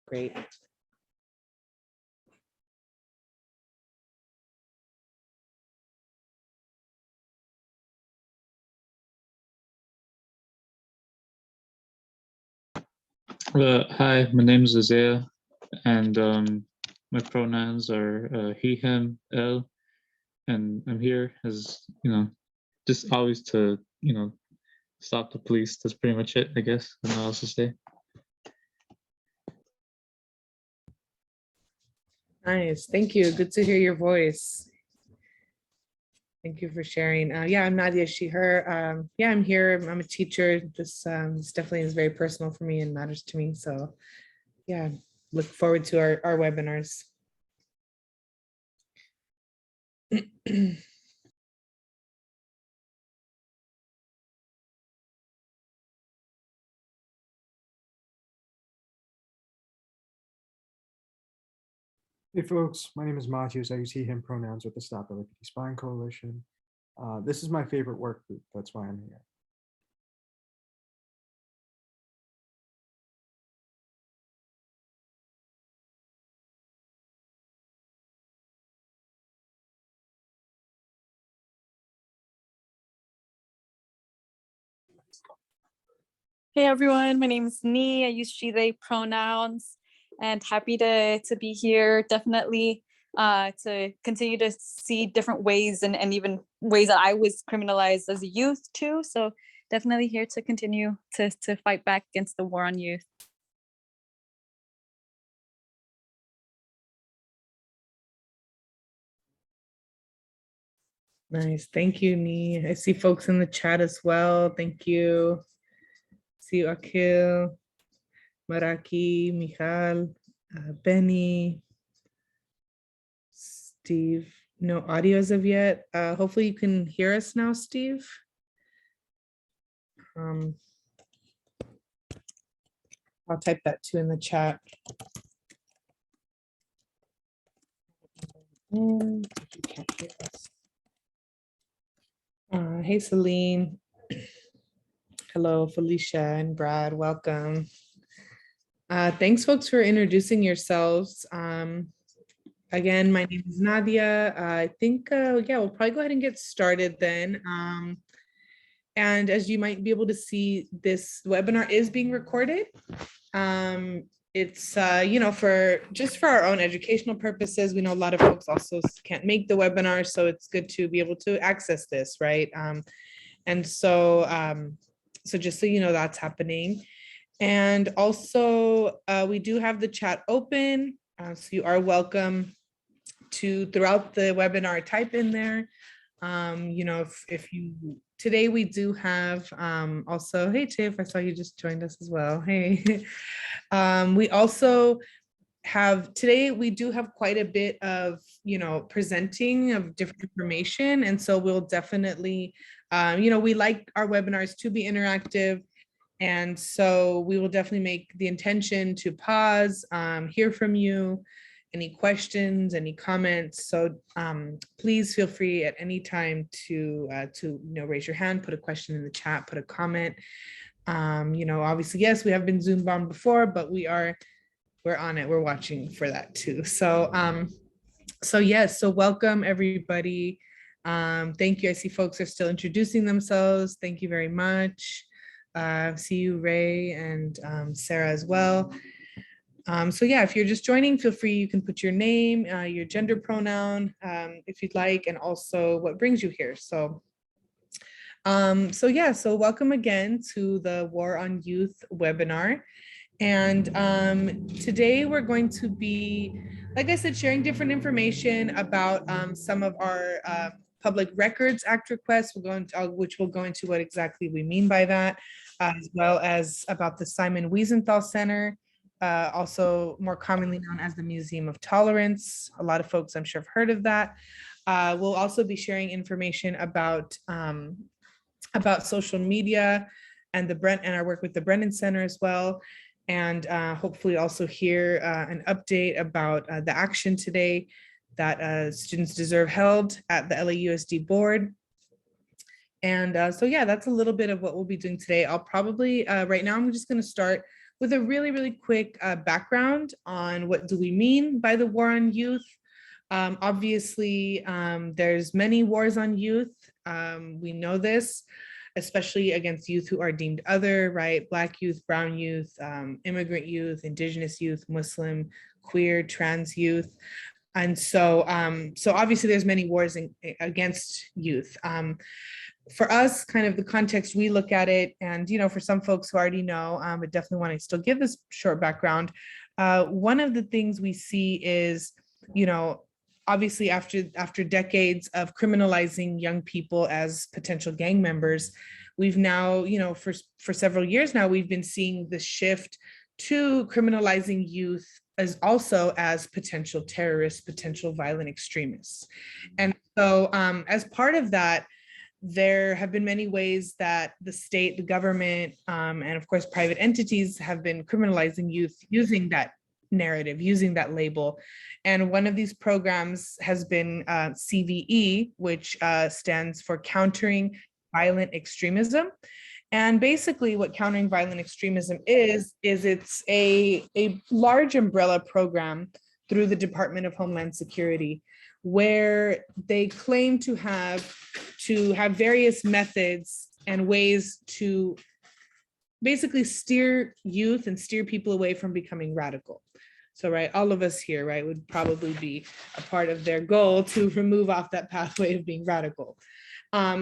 Great. Hi, my name is Isaiah, and my pronouns are he, him, el, and I'm here as, just always to, stop the police. That's pretty much it, I guess. I don't know what else to say. Nice. Thank you. Good to hear your voice. Thank you for sharing. Yeah, I'm Nadia, she, her. Yeah, I'm here. I'm a teacher. This definitely is very personal for me and matters to me. So yeah, look forward to our webinars. Hey folks, my name is Matthias. I use he, him pronouns with the Stop LGBT Spying Coalition. This is my favorite work group. That's why I'm here. Hey everyone, my name is Nee. I use she, they pronouns, and happy to be here. Definitely to continue to see different ways and even ways that I was criminalized as a youth too. So definitely here to continue to fight back against the war on youth. Nice. Thank you, Nee. I see folks in the chat as well. Thank you. See you, Akil, Maraki, Michal, Benny, Steve. No audio as of yet. Hopefully you can hear us now, Steve. I'll type that too in the chat. You can't hear us. Hey, Celine. Hello, Felicia and Brad. Welcome. Thanks, folks, for introducing yourselves. Again, my name is Nadia. I think, yeah, we'll probably go ahead and get started then. And as you might be able to see, this webinar is being recorded. It's, for our own educational purposes. We know a lot of folks also can't make the webinar, so it's good to be able to access this, right? And so, so just so you know, that's happening. And also, we do have the chat open, so you are welcome to, throughout the webinar, type in there. If you, today we do have also, hey Tiff, I saw you just joined us as well. Hey, we also have, today we do have quite a bit of, presenting of different information. And so we'll definitely, we like our webinars to be interactive. And so we will definitely make the intention to pause, hear from you, any questions, any comments. So please feel free at any time to raise your hand, put a question in the chat, put a comment. Obviously, yes, we have been Zoom bombed before, but we're on it. We're watching for that too. So yes, so welcome everybody. Thank you. I see folks are still introducing themselves. Thank you very much. See you, Ray and Sarah as well. So yeah, if you're just joining, feel free, you can put your name, your gender pronoun, if you'd like, and also what brings you here. So yeah, so welcome again to the War on Youth webinar. And today we're going to be, like I said, sharing different information about some of our Public Records Act requests. We'll go into, which will go into what exactly we mean by that, as well as about the Simon Wiesenthal Center, also more commonly known as the Museum of Tolerance. A lot of folks, I'm sure, have heard of that. We'll also be sharing information about social media and our work with the Brennan Center as well. And hopefully also hear an update about the action today that Students Deserve held at the LAUSD board. And so yeah, that's a little bit of what we'll be doing today. I'll probably, right now I'm just gonna start with a really, really quick background on what do we mean by the war on youth. Obviously, there's many wars on youth. We know this, especially against youth who are deemed other, right? Black youth, brown youth, immigrant youth, indigenous youth, Muslim, queer, trans youth. And so, so obviously there's many wars against youth. For us, kind of the context we look at it, and for some folks who already know, but definitely want to still give this short background. One of the things we see is, obviously after decades of criminalizing young people as potential gang members, we've now, for several years now, we've been seeing the shift to criminalizing youth as potential terrorists, potential violent extremists. And so as part of that, there have been many ways that the state, the government, and of course private entities have been criminalizing youth using that narrative, using that label. And one of these programs has been CVE, which stands for Countering Violent Extremism. And basically what countering violent extremism is it's a large umbrella program through the Department of Homeland Security, where they claim to have various methods and ways to basically steer youth and steer people away from becoming radical. So, right, all of us here, right, would probably be a part of their goal to remove off that pathway of being radical.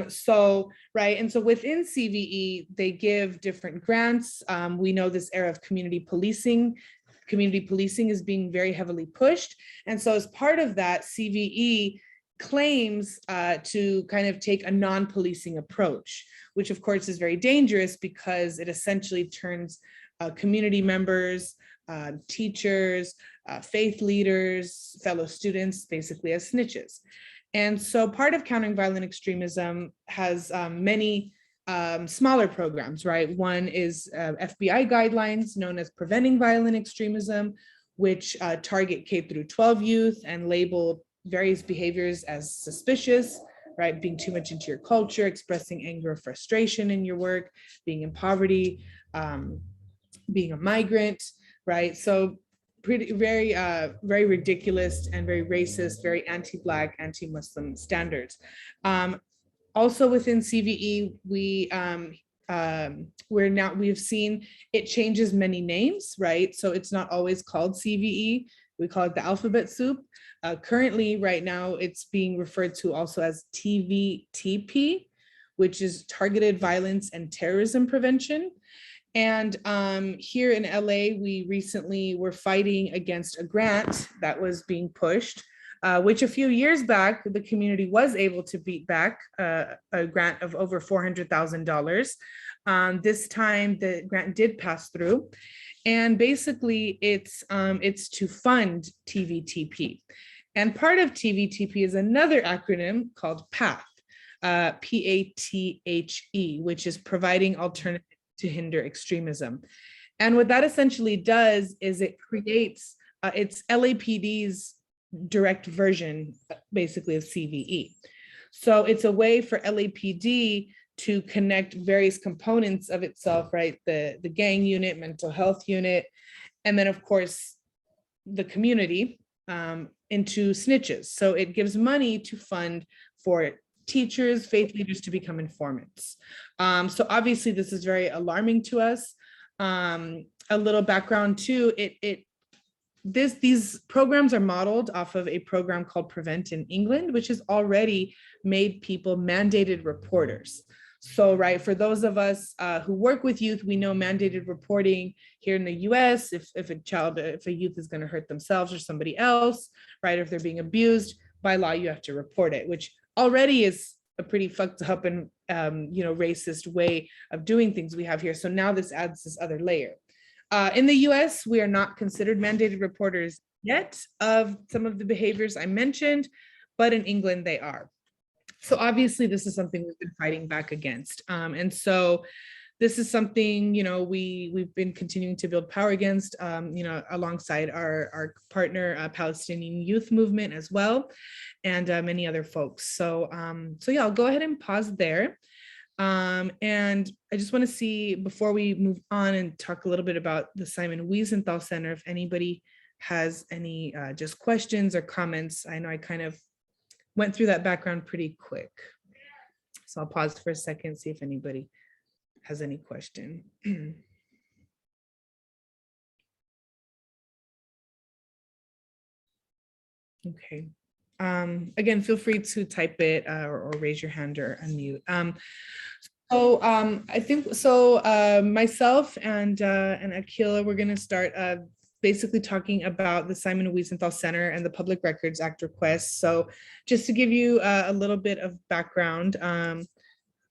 So, right, and so within CVE, they give different grants. We know this era of community policing is being very heavily pushed. And so as part of that, CVE claims to kind of take a non-policing approach, which of course is very dangerous because it essentially turns community members, teachers, faith leaders, fellow students, basically as snitches. And so part of countering violent extremism has many smaller programs, right? One is FBI guidelines known as Preventing Violent Extremism, which target K through 12 youth and label various behaviors as suspicious, right? Being too much into your culture, expressing anger or frustration in your work, being in poverty, being a migrant, right? So very ridiculous and very racist, very anti-Black, anti-Muslim standards. Also within CVE, we've seen it changes many names, right? So it's not always called CVE. We call it the alphabet soup. Currently, right now, it's being referred to also as TVTP, which is Targeted Violence and Terrorism Prevention. And here in LA, we recently were fighting against a grant that was being pushed, which a few years back, the community was able to beat back a grant of over $400,000. This time, the grant did pass through. And basically, it's to fund TVTP. And part of TVTP is another acronym called PATH, PATHE, which is Providing Alternatives to Hinder Extremism. And what that essentially does is it creates, it's LAPD's direct version, basically, of CVE. So it's a way for LAPD to connect various components of itself, right? The gang unit, mental health unit, and then of course, the community into snitches. So it gives money to fund for teachers, faith leaders to become informants. So obviously this is very alarming to us. A little background too, these programs are modeled off of a program called Prevent in England, which has already made people mandated reporters. So, right, for those of us who work with youth, we know mandated reporting here in the US, if a youth is going to hurt themselves or somebody else, right, if they're being abused, by law, you have to report it, which already is a pretty fucked up and racist way of doing things we have here. So now this adds this other layer. In the US, we are not considered mandated reporters yet of some of the behaviors I mentioned, but in England they are. So obviously this is something we've been fighting back against. And so this is something, we've been continuing to build power against, alongside our partner, Palestinian Youth Movement as well, and many other folks. So yeah, I'll go ahead and pause there. And I just want to see, before we move on and talk a little bit about the Simon Wiesenthal Center, if anybody has any just questions or comments. I know I kind of went through that background pretty quick. So I'll pause for a second, see if anybody has any question. Okay. Again, feel free to type it or raise your hand or unmute. I think so. Myself and Akila, we're going to start basically talking about the Simon Wiesenthal Center and the Public Records Act request. So just to give you a little bit of background.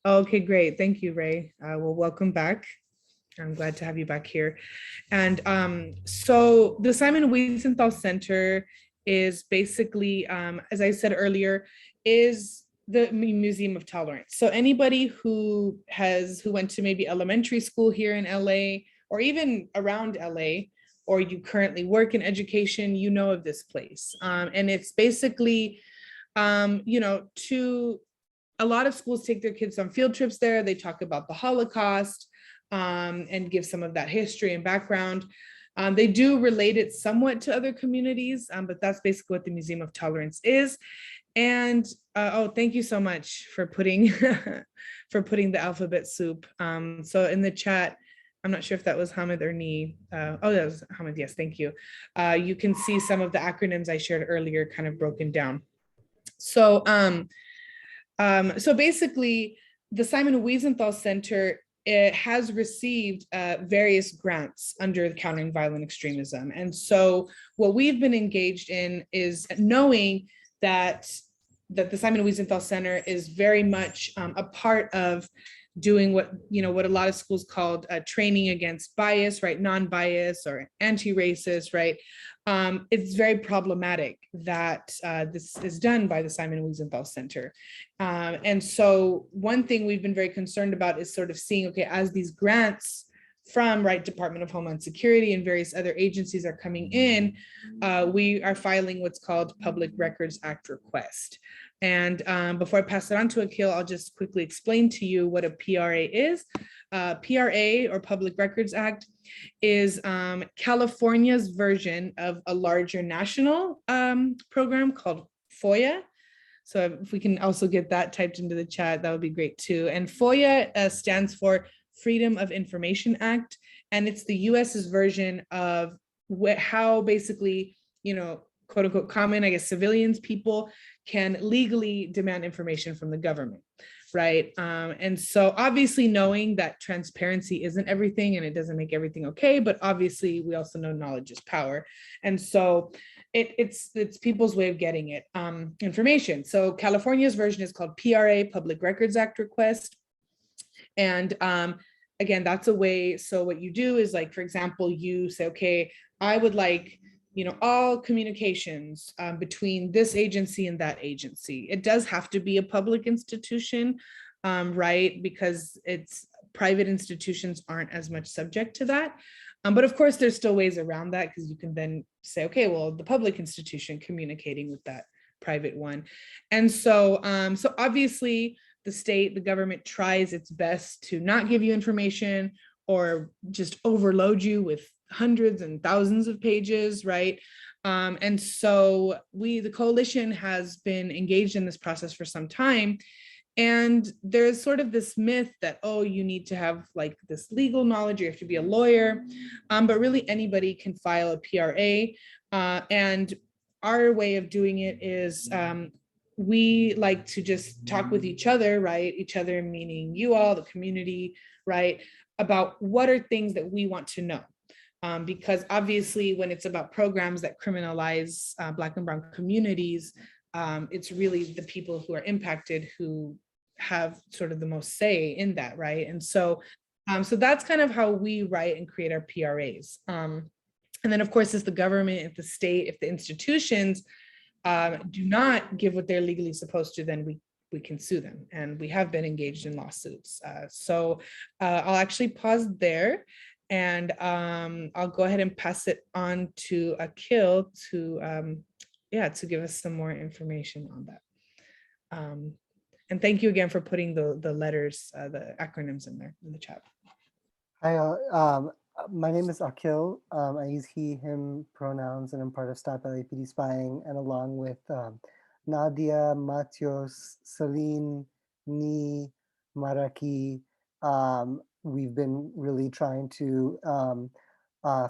Okay, great. Thank you, Ray. Well, welcome back. I'm glad to have you back here. And so the Simon Wiesenthal Center is basically, as I said earlier, is the Museum of Tolerance. So anybody who went to maybe elementary school here in LA, or even around LA, or you currently work in education, you know of this place. And it's basically, you know, a lot of schools take their kids on field trips there. They talk about the Holocaust and give some of that history and background. They do relate it somewhat to other communities, but that's basically what the Museum of Tolerance is. And oh, thank you so much for putting the alphabet soup. So in the chat, I'm not sure if that was Hamid or Ni. Oh, that was Hamid. Yes, thank you. You can see some of the acronyms I shared earlier, kind of broken down. So, so basically, the Simon Wiesenthal Center, it has received various grants under Countering Violent Extremism. And so what we've been engaged in is knowing that the Simon Wiesenthal Center is very much a part of doing what a lot of schools called training against bias, right? Non-bias or anti-racist, right? It's very problematic that this is done by the Simon Wiesenthal Center. And so one thing we've been very concerned about is sort of seeing, okay, as these grants from Department of Homeland Security and various other agencies are coming in, we are filing what's called Public Records Act request. And before I pass it on to Akil, I'll just quickly explain to you what a PRA is. PRA, or Public Records Act, is California's version of a larger national program called FOIA. So if we can also get that typed into the chat, that would be great too. And FOIA stands for Freedom of Information Act, and it's the US's version of how basically, quote unquote, common, I guess, civilians, people can legally demand information from the government, right? And so obviously knowing that transparency isn't everything and it doesn't make everything okay, but obviously we also know knowledge is power. And so it's people's way of getting it, information. So California's version is called PRA, Public Records Act request. And again, that's a way. So what you do is, like, for example, you say, okay, I would like, all communications between this agency and that agency. It does have to be a public institution, right? Because private institutions aren't as much subject to that. But of course, there's still ways around that, because you can then say, okay, well, the public institution communicating with that private one. And so, so obviously, the government tries its best to not give you information or just overload you with hundreds and thousands of pages, right? And so the coalition has been engaged in this process for some time. And there's sort of this myth that, oh, you need to have like this legal knowledge, you have to be a lawyer, but really anybody can file a PRA. And our way of doing it is, we like to just talk with each other, right? Each other meaning you all, the community, right? About what are things that we want to know. Because obviously when it's about programs that criminalize Black and Brown communities, it's really the people who are impacted who have sort of the most say in that, right? And so, so that's kind of how we write and create our PRAs. And then of course, if the government, if the state, if the institutions do not give what they're legally supposed to, then we can sue them. And we have been engaged in lawsuits. So I'll actually pause there, and I'll go ahead and pass it on to Akil to give us some more information on that. And thank you again for putting the letters, the acronyms in there in the chat. Hi, my name is Akil. I use he, him pronouns, and I'm part of Stop LAPD Spying, and along with Nadia, Matios, Celine, Ni, Maraki, we've been really trying to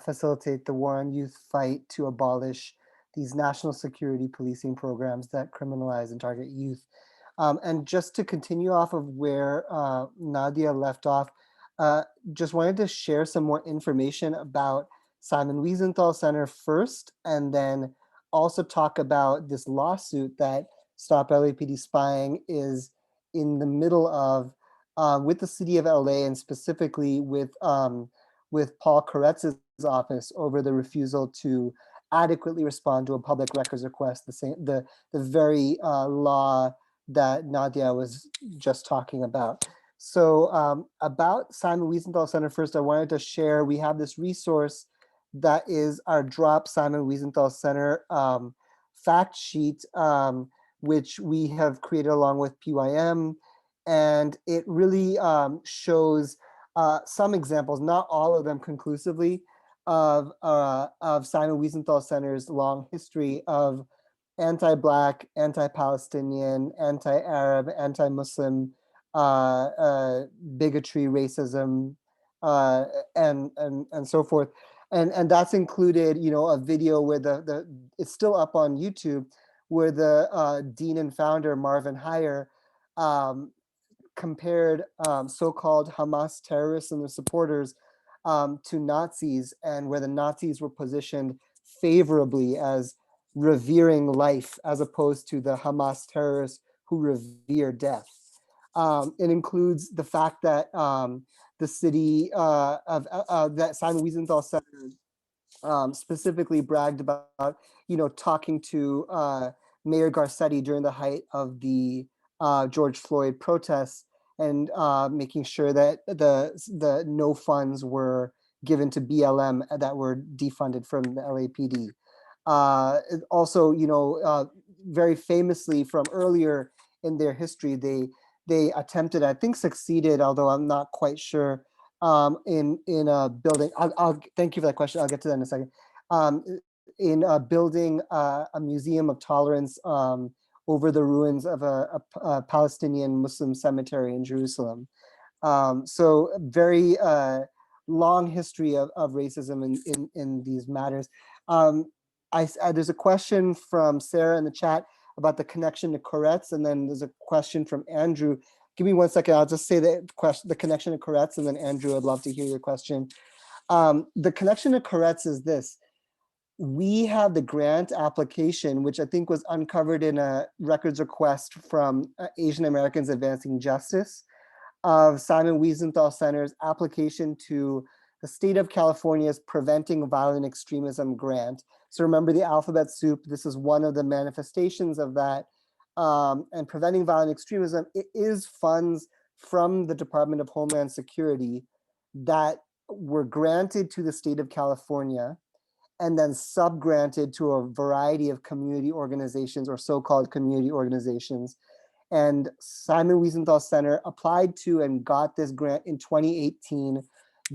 facilitate the war on youth fight to abolish these national security policing programs that criminalize and target youth. And just to continue off of where Nadia left off, just wanted to share some more information about Simon Wiesenthal Center first, and then also talk about this lawsuit that Stop LAPD Spying is in the middle of with the city of LA, and specifically with Paul Koretz's office over the refusal to adequately respond to a public records request, the very law that Nadia was just talking about. So about Simon Wiesenthal Center first, I wanted to share, we have this resource that is our Drop Simon Wiesenthal Center fact sheet, which we have created along with PYM. And it really shows some examples, not all of them conclusively, of Simon Wiesenthal Center's long history of anti-Black, anti-Palestinian, anti-Arab, anti-Muslim bigotry, racism, and so forth. And that's included, you know, a video where it's still up on YouTube, where the dean and founder, Marvin Heyer, compared so-called Hamas terrorists and their supporters to Nazis, and where the Nazis were positioned favorably as revering life as opposed to the Hamas terrorists who revere death. It includes the fact that the city that Simon Wiesenthal Center specifically bragged about, you know, talking to Mayor Garcetti during the height of the George Floyd protests, and making sure that the no funds were given to BLM that were defunded from the LAPD. Also, you know, very famously from earlier in their history, they attempted, I think succeeded, although I'm not quite sure, in building. I'll thank you for that question. I'll get to that in a second. In building a museum of tolerance over the ruins of a Palestinian Muslim cemetery in Jerusalem. So very long history of racism in these matters. There's a question from Sarah in the chat about the connection to Koretz, and then there's a question from Andrew. Give me 1 second, I'll just say the connection to Koretz, and then Andrew, I'd love to hear your question. The connection to Koretz is this. We have the grant application, which I think was uncovered in a records request from Asian Americans Advancing Justice, of Simon Wiesenthal Center's application to the state of California's Preventing Violent Extremism grant. So remember the alphabet soup, this is one of the manifestations of that. And Preventing Violent Extremism, it is funds from the Department of Homeland Security that were granted to the state of California and then sub-granted to a variety of community organizations or so-called community organizations. And Simon Wiesenthal Center applied to and got this grant in 2018,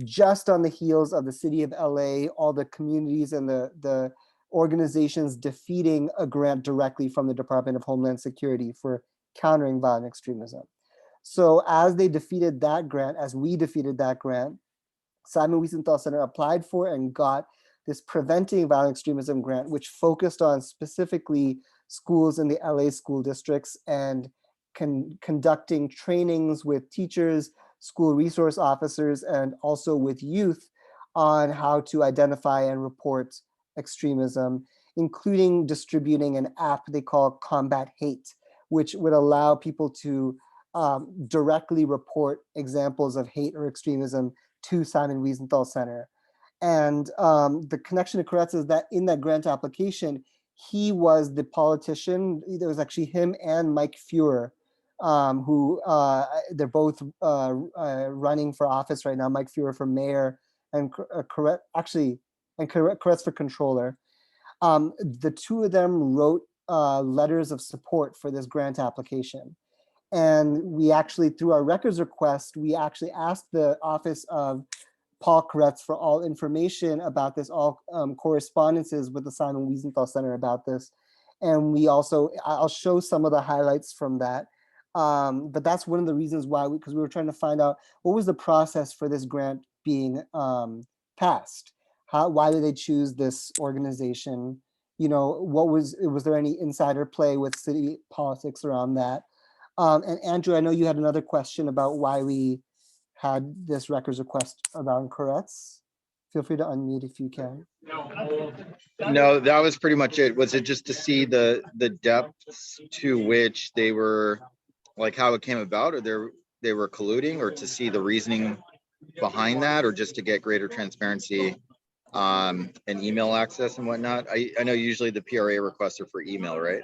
just on the heels of the city of LA, all the communities and the organizations defeating a grant directly from the Department of Homeland Security for countering violent extremism. So as they defeated that grant, as we defeated that grant, Simon Wiesenthal Center applied for and got this Preventing Violent Extremism grant, which focused on specifically schools in the LA school districts and conducting trainings with teachers, school resource officers, and also with youth on how to identify and report extremism, including distributing an app they call Combat Hate, which would allow people to directly report examples of hate or extremism to Simon Wiesenthal Center. And the connection to Koretz is that in that grant application, he was the politician. There was actually him and Mike Fuhrer, who they're both running for office right now. Mike Fuhrer for mayor and Koretz for controller. The two of them wrote letters of support for this grant application. And we actually, through our records request, we actually asked the office of Paul Koretz for all information about this, all correspondences with the Simon Wiesenthal Center about this. And we also, I'll show some of the highlights from that. But that's one of the reasons why, because we were trying to find out what was the process for this grant being passed. Why did they choose this organization? You know, was there any insider play with city politics around that? And Andrew, I know you had another question about why we had this records request about Koretz. Feel free to unmute if you can. No, that was pretty much it. Was it just to see the depths to which they were, like how it came about, or they were colluding, or to see the reasoning behind that, or just to get greater transparency and email access and whatnot? I know usually the PRA requests are for email, right?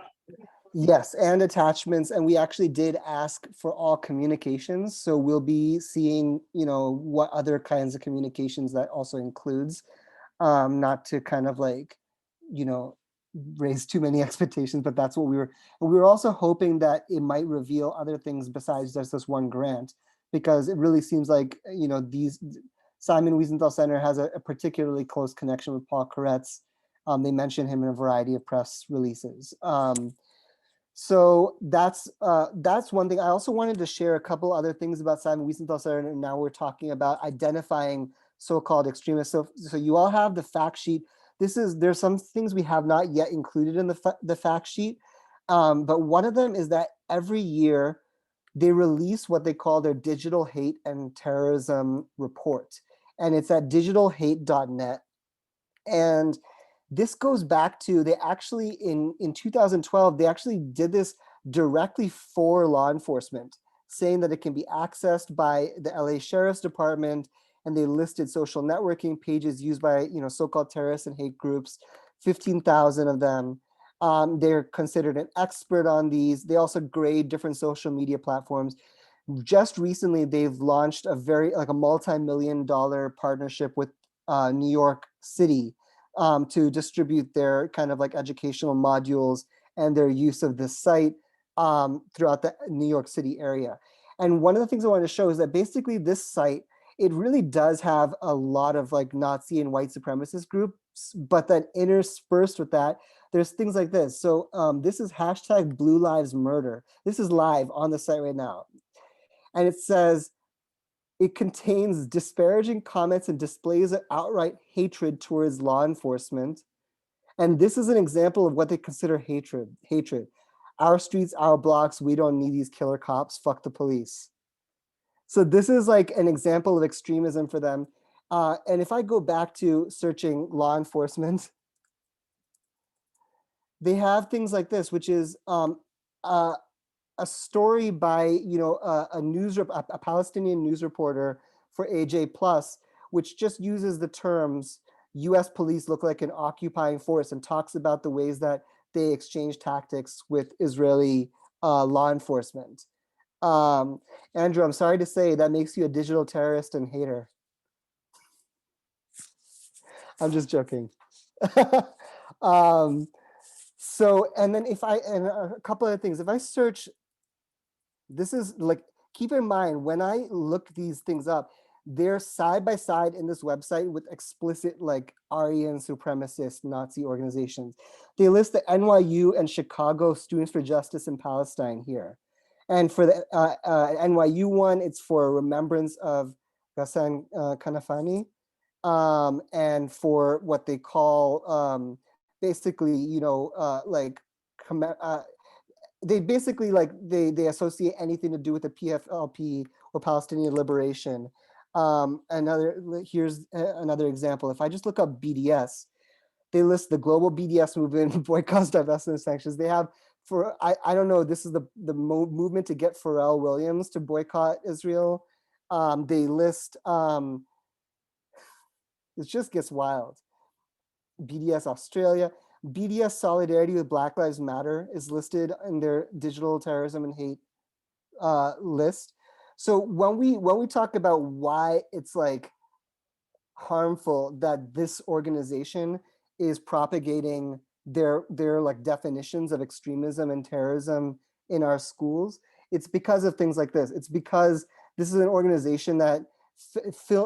Yes, and attachments, and we actually did ask for all communications. So we'll be seeing, you know, what other kinds of communications that also includes, not to kind of like, you know, raise too many expectations, but that's what we were. And we were also hoping that it might reveal other things besides just this one grant, because it really seems like, you know, Simon Wiesenthal Center has a particularly close connection with Paul Koretz. They mention him in a variety of press releases. So that's one thing. I also wanted to share a couple other things about Simon Wiesenthal Center, and now we're talking about identifying so-called extremists. So you all have the fact sheet. There's some things we have not yet included in the fact sheet, but one of them is that every year they release what they call their digital hate and terrorism report, and it's at digitalhate.net. And this goes back to, they actually, in 2012, they actually did this directly for law enforcement, saying that it can be accessed by the LA Sheriff's Department, and they listed social networking pages used by, you know, so-called terrorist and hate groups, 15,000 of them. They're considered an expert on these. They also grade different social media platforms. Just recently, they've launched a multi-million-dollar partnership with New York City to distribute their kind of like educational modules and their use of this site throughout the New York City area. And one of the things I wanted to show is that basically this site, it really does have a lot of like Nazi and white supremacist groups, but then interspersed with that, there's things like this. So this is hashtag Blue Lives Murder. This is live on the site right now. And it says, it contains disparaging comments and displays of outright hatred towards law enforcement. And this is an example of what they consider hatred. Our streets, our blocks, we don't need these killer cops, fuck the police. So this is like an example of extremism for them. And if I go back to searching law enforcement, they have things like this, which is a story by, you know, a Palestinian news reporter for AJ Plus, which just uses the terms US police look like an occupying force and talks about the ways that they exchange tactics with Israeli law enforcement. Andrew, I'm sorry to say that makes you a digital terrorist and hater. I'm just joking. So, and then and a couple other things, if I search, this is like, keep in mind, when I look these things up, they're side by side in this website with explicit like Aryan supremacist Nazi organizations. They list the NYU and Chicago Students for Justice in Palestine here. And for the NYU one, it's for remembrance of Ghassan Kanafani. And for what they call basically, you know, they basically like they associate anything to do with the PFLP or Palestinian liberation. Here's another example. If I just look up BDS, they list the global BDS movement, boycotts, divestment, sanctions. They have, for I don't know, this is the movement to get Pharrell Williams to boycott Israel. They list, it just gets wild. BDS Australia. BDS Solidarity with Black Lives Matter is listed in their digital terrorism and hate list. So when we talk about why it's like harmful that this organization is propagating their like definitions of extremism and terrorism in our schools, It's because of things like this. It's because this is an organization that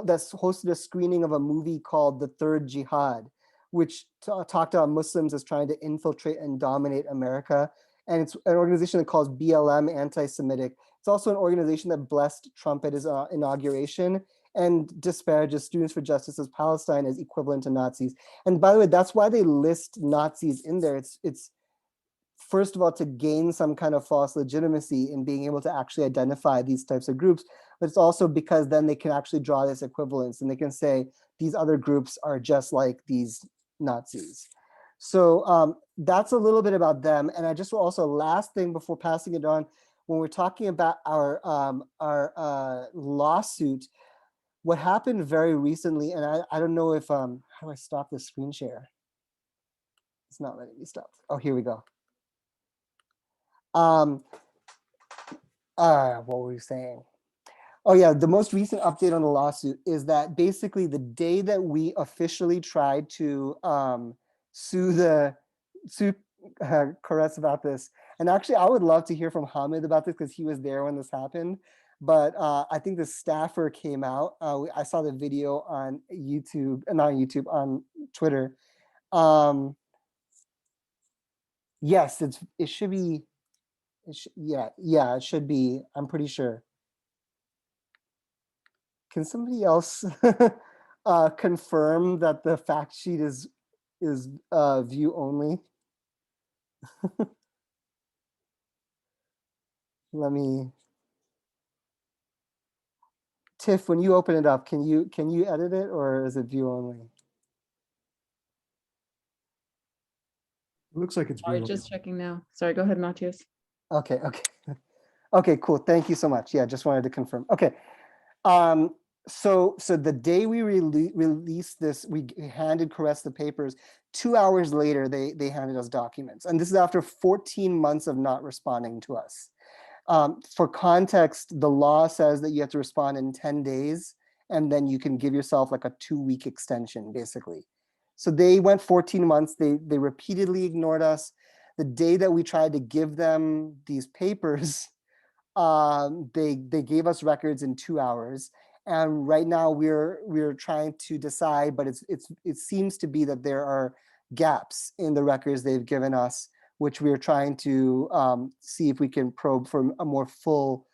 that's hosted a screening of a movie called The Third Jihad, which talked about Muslims as trying to infiltrate and dominate America. And it's an organization that calls BLM anti-Semitic. It's also an organization that blessed Trump at his inauguration and disparages Students for Justice as Palestine as equivalent to Nazis. And by the way, that's why they list Nazis in there. It's first of all, to gain some kind of false legitimacy in being able to actually identify these types of groups, but it's also because then they can actually draw this equivalence and they can say these other groups are just like these Nazis. So that's a little bit about them. And I just also, last thing before passing it on, when we're talking about our lawsuit, what happened very recently, and I don't know if, how do I stop this screen share? It's not letting me stop. Oh, here we go. What were we saying? Oh yeah, the most recent update on the lawsuit is that basically the day that we officially tried to sue Koretz about this, and actually I would love to hear from Hamid about this because he was there when this happened, but I think the staffer came out. I saw the video on YouTube, not on YouTube, on Twitter. Yes, it should be. Yeah, it should be. I'm pretty sure. Can somebody else confirm that the fact sheet is view only? Let me. Tiff, when you open it up, can you edit it or is it view only? It looks like it's Sorry, real. just checking now. Sorry, go ahead, Matthias. Okay. Okay, cool. Thank you so much. Yeah, just wanted to confirm. Okay. So the day we released this, we handed Koretz the papers. 2 hours later, they handed us documents. And this is after 14 months of not responding to us. For context, the law says that you have to respond in 10 days, and then you can give yourself like a 2-week extension, basically. So they went 14 months. They repeatedly ignored us. The day that we tried to give them these papers, they gave us records in 2 hours. And right now we're trying to decide, but it seems to be that there are gaps in the records they've given us, which we're trying to see if we can probe for a more full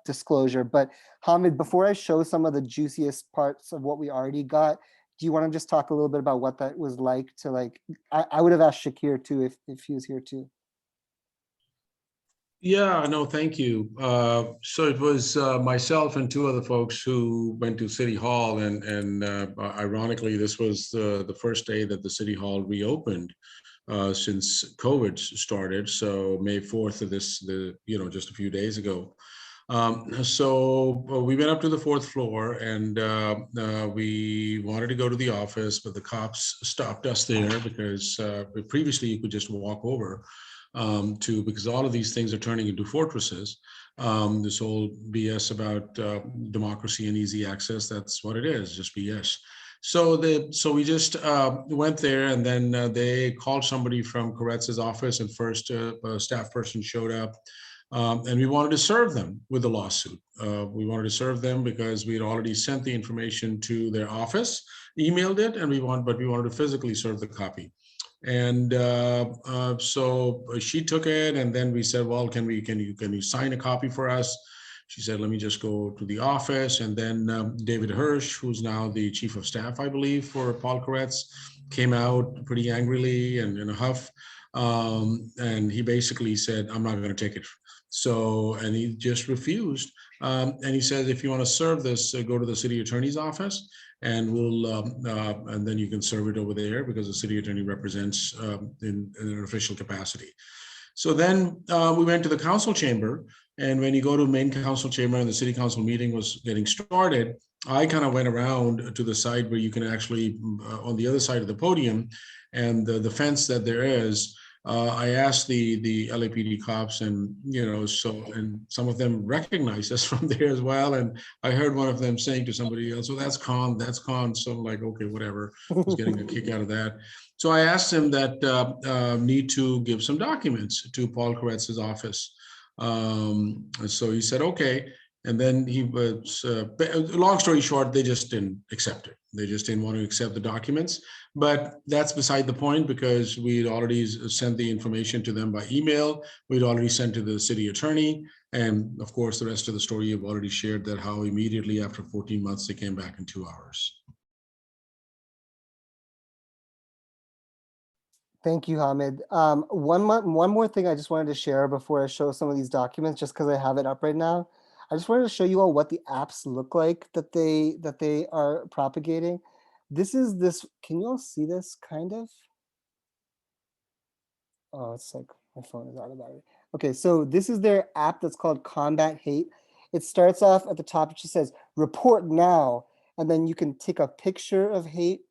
disclosure. But Hamid, before I show some of the juiciest parts of what we already got, do you want to just talk a little bit about what that was like to I would have asked Shakir too if he was here too. Yeah, no, thank you. So it was myself and 2 other folks who went to City Hall, and ironically, this was the first day that the City Hall reopened since COVID started. So May 4th of just a few days ago. So we went up to the 4th floor, and we wanted to go to the office, but the cops stopped us there because previously you could just walk over. Because all of these things are turning into fortresses. This whole BS about democracy and easy access, that's what it is, just BS. So we just went there, and then they called somebody from Koretz's office, and first a staff person showed up, and we wanted to serve them with the lawsuit. We wanted to serve them because we had already sent the information to their office, emailed it, and we wanted to physically serve the copy. And so she took it, and then we said, well, can you sign a copy for us? She said, let me just go to the office. And then David Hirsch, who's now the chief of staff, I believe, for Paul Koretz, came out pretty angrily and in a huff. And he basically said, I'm not going to take it. So, and he just refused. And he says, if you want to serve this, go to the city attorney's office, and and then you can serve it over there because the city attorney represents in an official capacity. So then we went to the council chamber, and when you go to main council chamber and the city council meeting was getting started, I kind of went around to the side where you can actually, on the other side of the podium, and the fence that there is, I asked the LAPD cops, and and some of them recognized us from there as well. And I heard one of them saying to somebody else, "Oh, that's Khan." So I'm like, okay, whatever. I was getting a kick out of that. So I asked him that need to give some documents to Paul Koretz's office. So he said, okay. And then he was, long story short, they just didn't accept it. They just didn't want to accept the documents. But that's beside the point, because we'd already sent the information to them by email. We'd already sent to the city attorney. And of course, the rest of the story you've already shared, that how immediately after 14 months, they came back in 2 hours. Thank you, Hamid. One more thing I just wanted to share before I show some of these documents, just because I have it up right now. I just wanted to show you all what the apps look like that they are propagating. This is this. Can you all see this kind of? Oh, it's like my phone is out of battery. Okay, so this is their app that's called Combat Hate. It starts off at the top. It just says "Report now," and then you can take a picture of hate.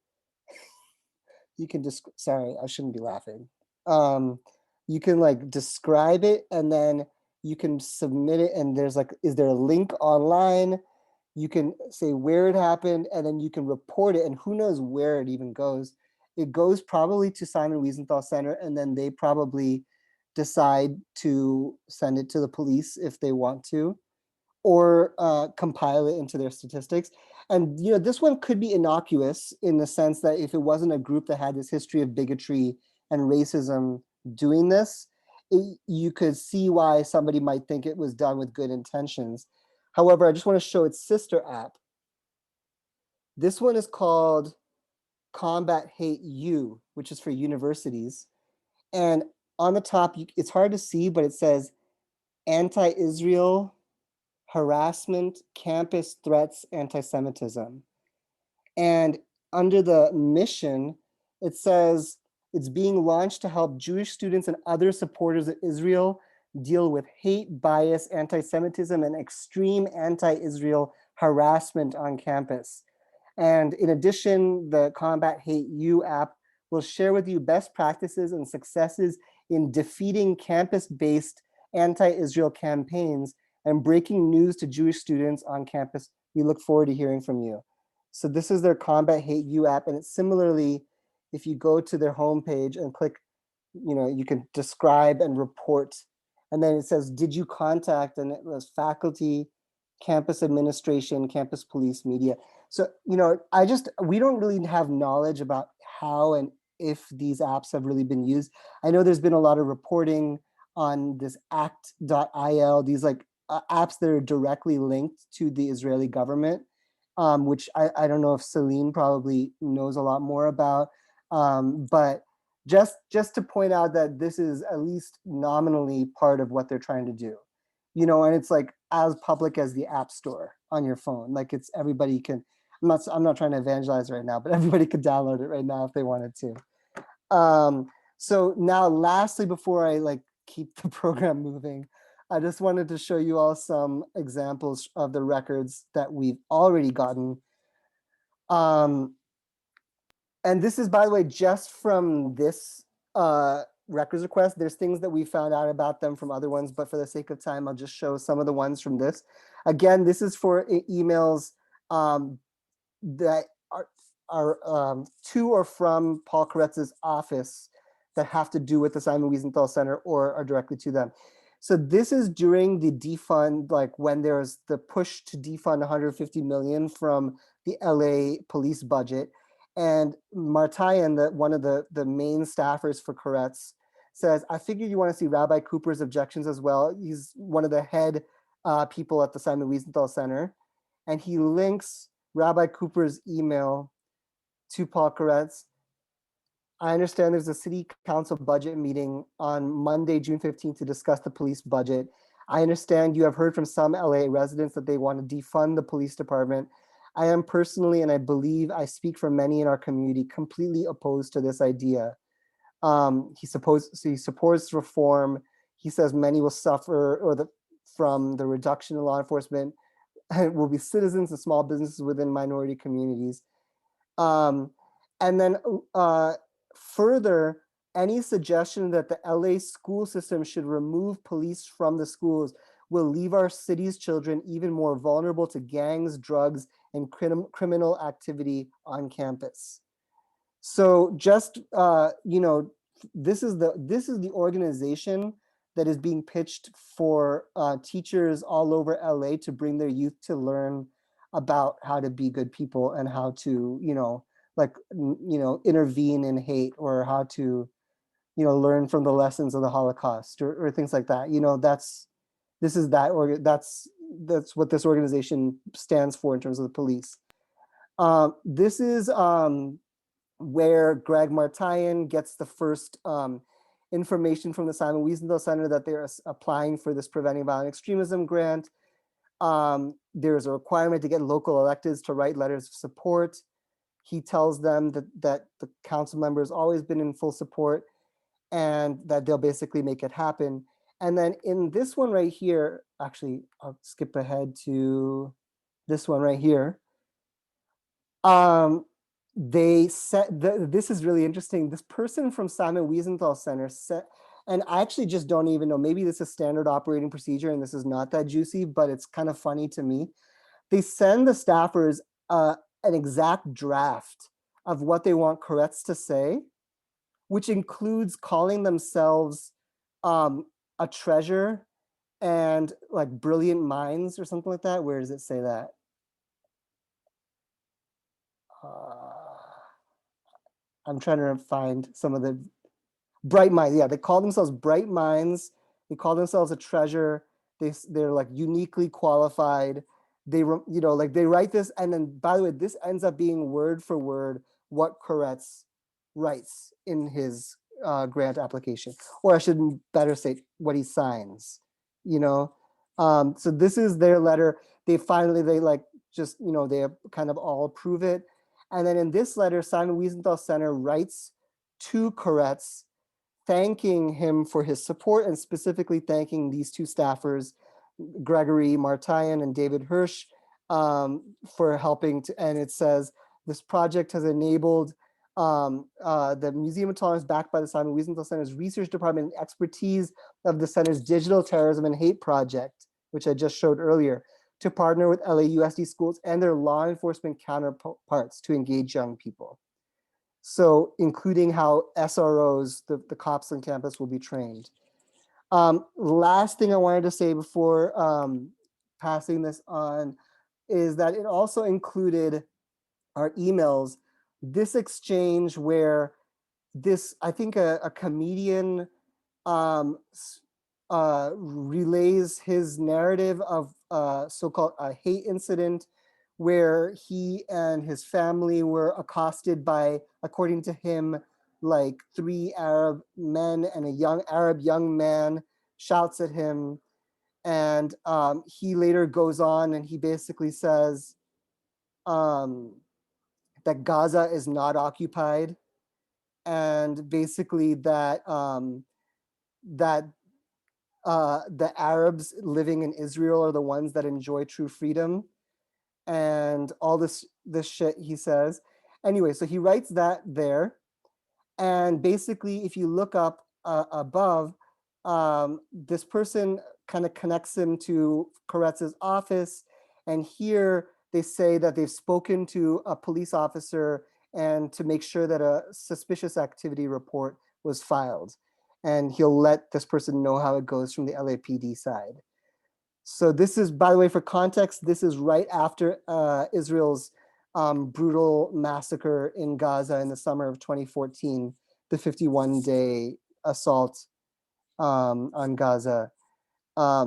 You can just, sorry, I shouldn't be laughing. You can like describe it, and then you can submit it, and there's like, is there a link online? You can say where it happened, and then you can report it, and who knows where it even goes. It goes probably to Simon Wiesenthal Center, and then they probably decide to send it to the police if they want to, or compile it into their statistics. And this one could be innocuous in the sense that if it wasn't a group that had this history of bigotry and racism doing this, you could see why somebody might think it was done with good intentions. However, I just want to show its sister app. This one is called Combat Hate U, which is for universities. And on the top, it's hard to see, but it says anti-Israel harassment, campus threats, anti-Semitism. And under the mission, it says it's being launched to help Jewish students and other supporters of Israel deal with hate, bias, anti-Semitism, and extreme anti-Israel harassment on campus. And in addition, the Combat Hate U app will share with you best practices and successes in defeating campus-based anti-Israel campaigns and breaking news to Jewish students on campus. We look forward to hearing from you. So this is their Combat Hate U app, and it's similarly, if you go to their homepage and click, you can describe and report, and then it says, did you contact, and it was faculty, campus administration, campus police, media. So, we don't really have knowledge about how and if these apps have really been used. I know there's been a lot of reporting on this act.il, these like apps that are directly linked to the Israeli government, which I don't know if Celine probably knows a lot more about, but just to point out that this is at least nominally part of what they're trying to do, and it's like as public as the App Store on your phone. Like it's everybody can. I'm not trying to evangelize right now, but everybody could download it right now if they wanted to. So now, lastly, before I keep the program moving, I just wanted to show you all some examples of the records that we've already gotten. And this is, by the way, just from this records request. There's things that we found out about them from other ones, but for the sake of time, I'll just show some of the ones from this. Again, this is for emails that are to or from Paul Koretz's office that have to do with the Simon Wiesenthal Center or are directly to them. So this is during the defund, like when there's the push to defund 150 million from the LA police budget. And Martayan, one of the main staffers for Koretz, says, I figured you want to see Rabbi Cooper's objections as well. He's one of the head people at the Simon Wiesenthal Center. And he links Rabbi Cooper's email to Paul Koretz. I understand there's a city council budget meeting on Monday, June 15th to discuss the police budget. I understand you have heard from some LA residents that they want to defund the police department. I am personally, and I believe I speak for many in our community, completely opposed to this idea. He supports reform. He says many will suffer from the reduction in law enforcement will be citizens and small businesses within minority communities. And then further, any suggestion that the LA school system should remove police from the schools will leave our city's children even more vulnerable to gangs, drugs, and criminal activity on campus. So just, this is the organization that is being pitched for teachers all over LA to bring their youth to learn about how to be good people and how to, intervene in hate, or how to, learn from the lessons of the Holocaust, or things like that. That's what this organization stands for in terms of the police. This is where Greg Martayan gets the first information from the Simon Wiesenthal Center that they're applying for this Preventing Violent Extremism grant. There's a requirement to get local electeds to write letters of support. He tells them that the council member has always been in full support and that they'll basically make it happen. And then in this one right here, actually, I'll skip ahead to this one right here. They said, this is really interesting. This person from Simon Wiesenthal Center said, and I actually just don't even know, maybe this is standard operating procedure and this is not that juicy, but it's kind of funny to me. They send the staffers an exact draft of what they want Koretz to say, which includes calling themselves a treasure and like brilliant minds or something like that. Where does it say that? I'm trying to find some of the bright minds. Yeah, they call themselves bright minds. They call themselves a treasure. They're like uniquely qualified. They write this, and then by the way, this ends up being word for word what Koretz writes in his grant application, or I should better say what he signs. So this is their letter. They kind of all approve it. And then in this letter, Simon Wiesenthal Center writes to Koretz, thanking him for his support and specifically thanking these two staffers, Gregory Martayan and David Hirsch, for helping to, and it says, this project has enabled the Museum of Tolerance, backed by the Simon Wiesenthal Center's research department and expertise of the center's digital terrorism and hate project, which I just showed earlier, to partner with LAUSD schools and their law enforcement counterparts to engage young people. So including how SROs, the cops on campus, will be trained. Last thing I wanted to say before passing this on is that it also included our emails, this exchange where this, I think a comedian relays his narrative of so-called a hate incident where he and his family were accosted by, according to him, like 3 Arab men, and a young Arab young man shouts at him. And he later goes on and he basically says that Gaza is not occupied, and basically that the Arabs living in Israel are the ones that enjoy true freedom, and all this shit he says. Anyway, so he writes that there, and basically, if you look up above, this person kind of connects him to Koretz's office, and here they say that they've spoken to a police officer and to make sure that a suspicious activity report was filed. And he'll let this person know how it goes from the LAPD side. So this is, by the way, for context, this is right after Israel's brutal massacre in Gaza in the summer of 2014, the 51-day assault on Gaza.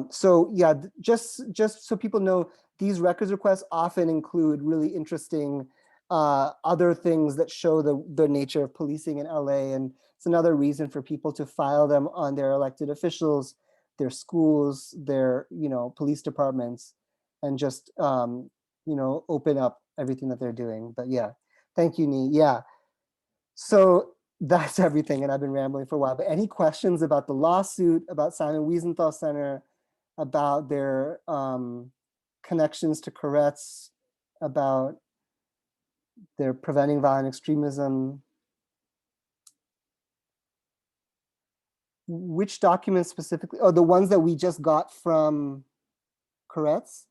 So yeah, just so people know, these records requests often include really interesting other things that show the nature of policing in LA, and it's another reason for people to file them on their elected officials, their schools, their police departments, and just open up everything that they're doing. But yeah, thank you, Nee. Yeah, so that's everything, and I've been rambling for a while. But any questions about the lawsuit, about Simon Wiesenthal Center, about their connections to Koretz, about their Preventing Violent Extremism? Which documents specifically? Oh, the ones that we just got from Koretz?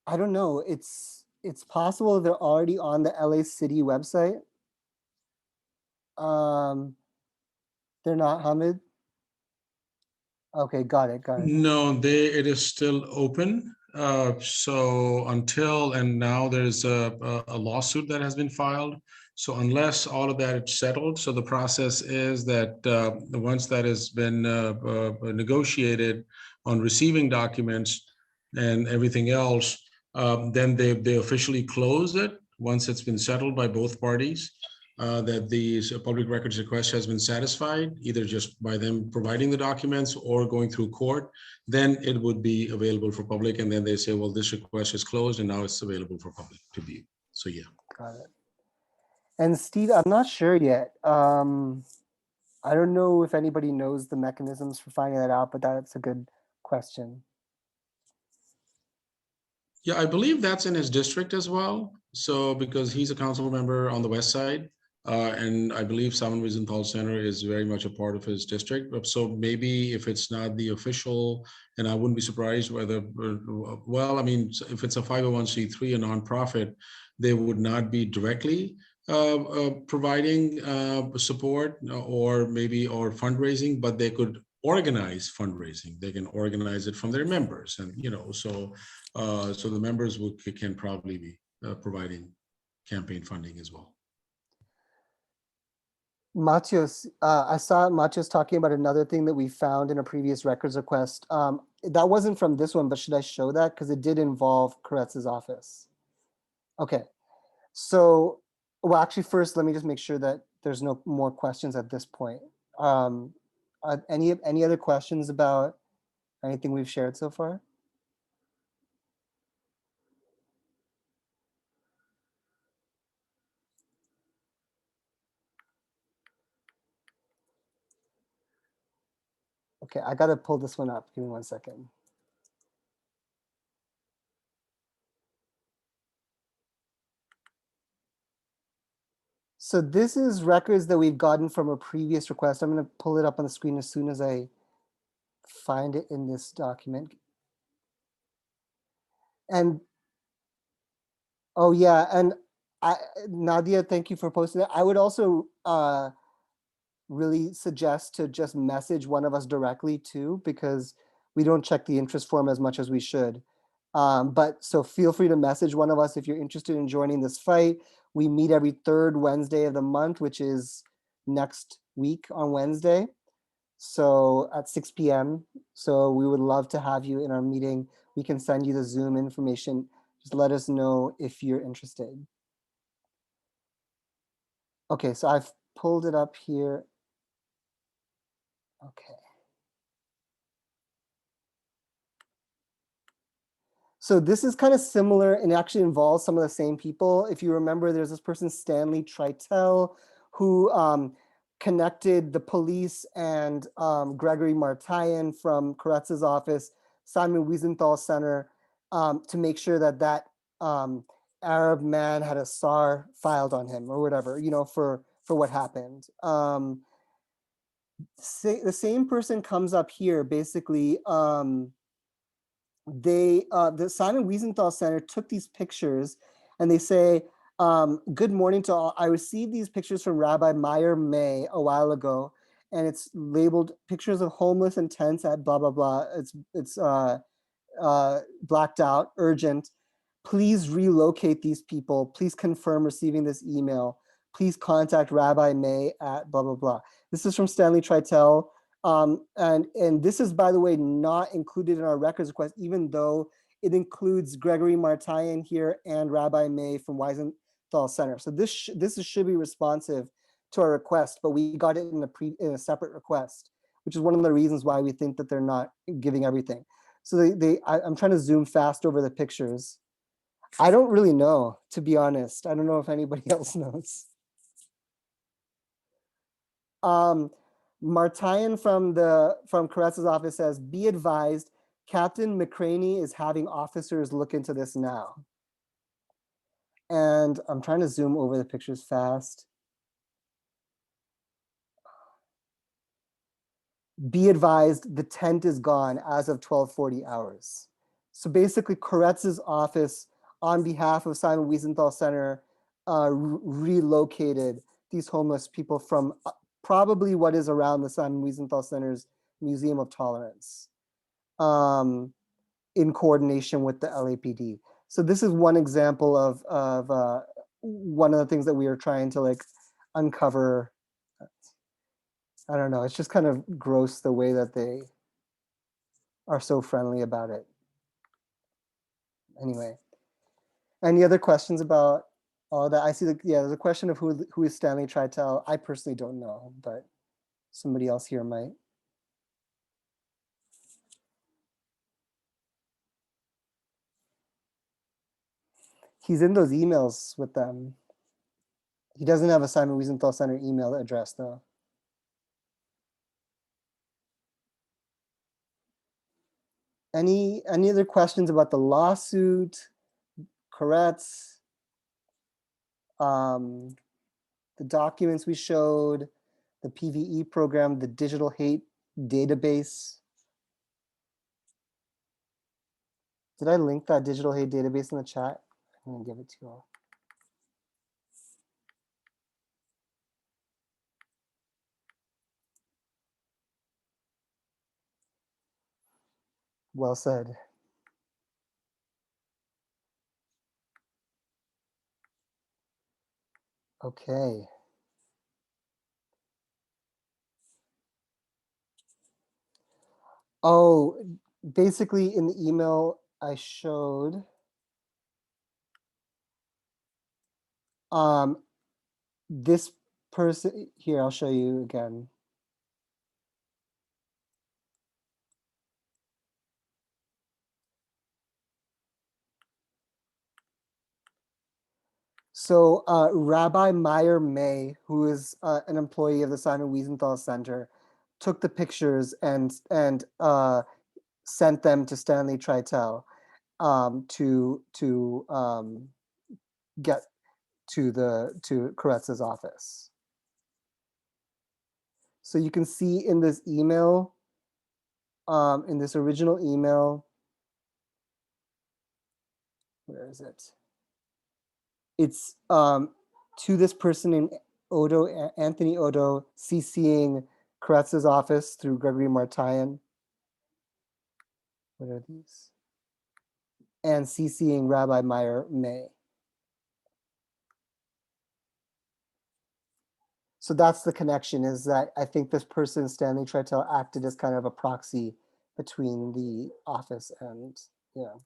I don't know. It's possible they're already on the LA City website. They're not, Hamid? Okay, got it, got it. No, it is still open. So until, and now there's a lawsuit that has been filed. So unless all of that is settled, so the process is that once that has been negotiated on receiving documents and everything else, then they officially close it once it's been settled by both parties. That the public records request has been satisfied, either just by them providing the documents or going through court, then it would be available for public. And then they say, well, this request is closed and now it's available for public to view. So yeah. Got it. And Steve, I'm not sure yet. I don't know if anybody knows the mechanisms for finding that out, but that's a good question. Yeah, I believe that's in his district as well. So because he's a council member on the west side, and I believe Simon Wiesenthal Center is very much a part of his district. So maybe if it's not the official, and I wouldn't be surprised whether, well, I mean, if it's a 501c3, a nonprofit, they would not be directly providing support or fundraising, but they could organize fundraising. They can organize it from their members, and so the members can probably be providing campaign funding as well. Matios, I saw Matios talking about another thing that we found in a previous records request. That wasn't from this one, but should I show that? Because it did involve Koretz's office. Okay, so, well, actually, first, let me just make sure that there's no more questions at this point. Any other questions about anything we've shared so far? Okay, I gotta pull this one up. Give me 1 second. So this is records that we've gotten from a previous request. I'm gonna pull it up on the screen as soon as I find it in this document. And, oh yeah, and Nadia, thank you for posting that. I would also really suggest to just message one of us directly too, because we don't check the interest form as much as we should. But so feel free to message one of us if you're interested in joining this fight. We meet every third Wednesday of the month, which is next week on Wednesday. So at 6 p.m. So we would love to have you in our meeting. We can send you the Zoom information. Just let us know if you're interested. Okay, so I've pulled it up here. Okay. So this is kind of similar and actually involves some of the same people. If you remember, there's this person, Stanley Tritel, who connected the police and Gregory Martayan from Koretz's office, Simon Wiesenthal Center, to make sure that that Arab man had a SAR filed on him or whatever, for what happened. The same person comes up here, basically. The Simon Wiesenthal Center took these pictures and they say, good morning to all. I received these pictures from Rabbi Meyer May a while ago, and it's labeled pictures of homeless and tents at blah, blah, blah. It's blacked out, urgent. Please relocate these people. Please confirm receiving this email. Please contact Rabbi May at blah, blah, blah. This is from Stanley Tritel. And this is, by the way, not included in our records request, even though it includes Gregory Martayan here and Rabbi May from Wiesenthal Center. So this should be responsive to our request, but we got it in a separate request, which is one of the reasons why we think that they're not giving everything. So I'm trying to zoom fast over the pictures. I don't really know, to be honest. I don't know if anybody else knows. Martayan from Koretz's office says, be advised, Captain McCraney is having officers look into this now. And I'm trying to zoom over the pictures fast. Be advised, the tent is gone as of 12:40 hours. So basically Koretz's office, on behalf of Simon Wiesenthal Center, relocated these homeless people from probably what is around the Simon Wiesenthal Center's Museum of Tolerance, in coordination with the LAPD. So this is one example of one of the things that we are trying to like uncover. I don't know, it's just kind of gross the way that they are so friendly about it. Anyway, any other questions about all that? I see yeah, there's a question of who is Stanley Tritel. I personally don't know, but somebody else here might. He's in those emails with them. He doesn't have a Simon Wiesenthal Center email address though. Any other questions about the lawsuit, Koretz, the documents we showed, the PVE program, the digital hate database? Did I link that digital hate database in the chat? I'm gonna give it to you all. Well said. Okay. Oh, basically in the email I showed, this person here, I'll show you again. So Rabbi Meyer May, who is an employee of the Simon Wiesenthal Center, took the pictures and sent them to Stanley Tritel to get to Koretz's office. So you can see in this email, in this original email, where is it? It's to this person named Odo, Anthony Odo, CCing Koretz's office through Gregory Martayan. What are these? And CCing Rabbi Meyer May. So that's the connection, is that I think this person, Stanley Tritel, acted as kind of a proxy between the office and, you know.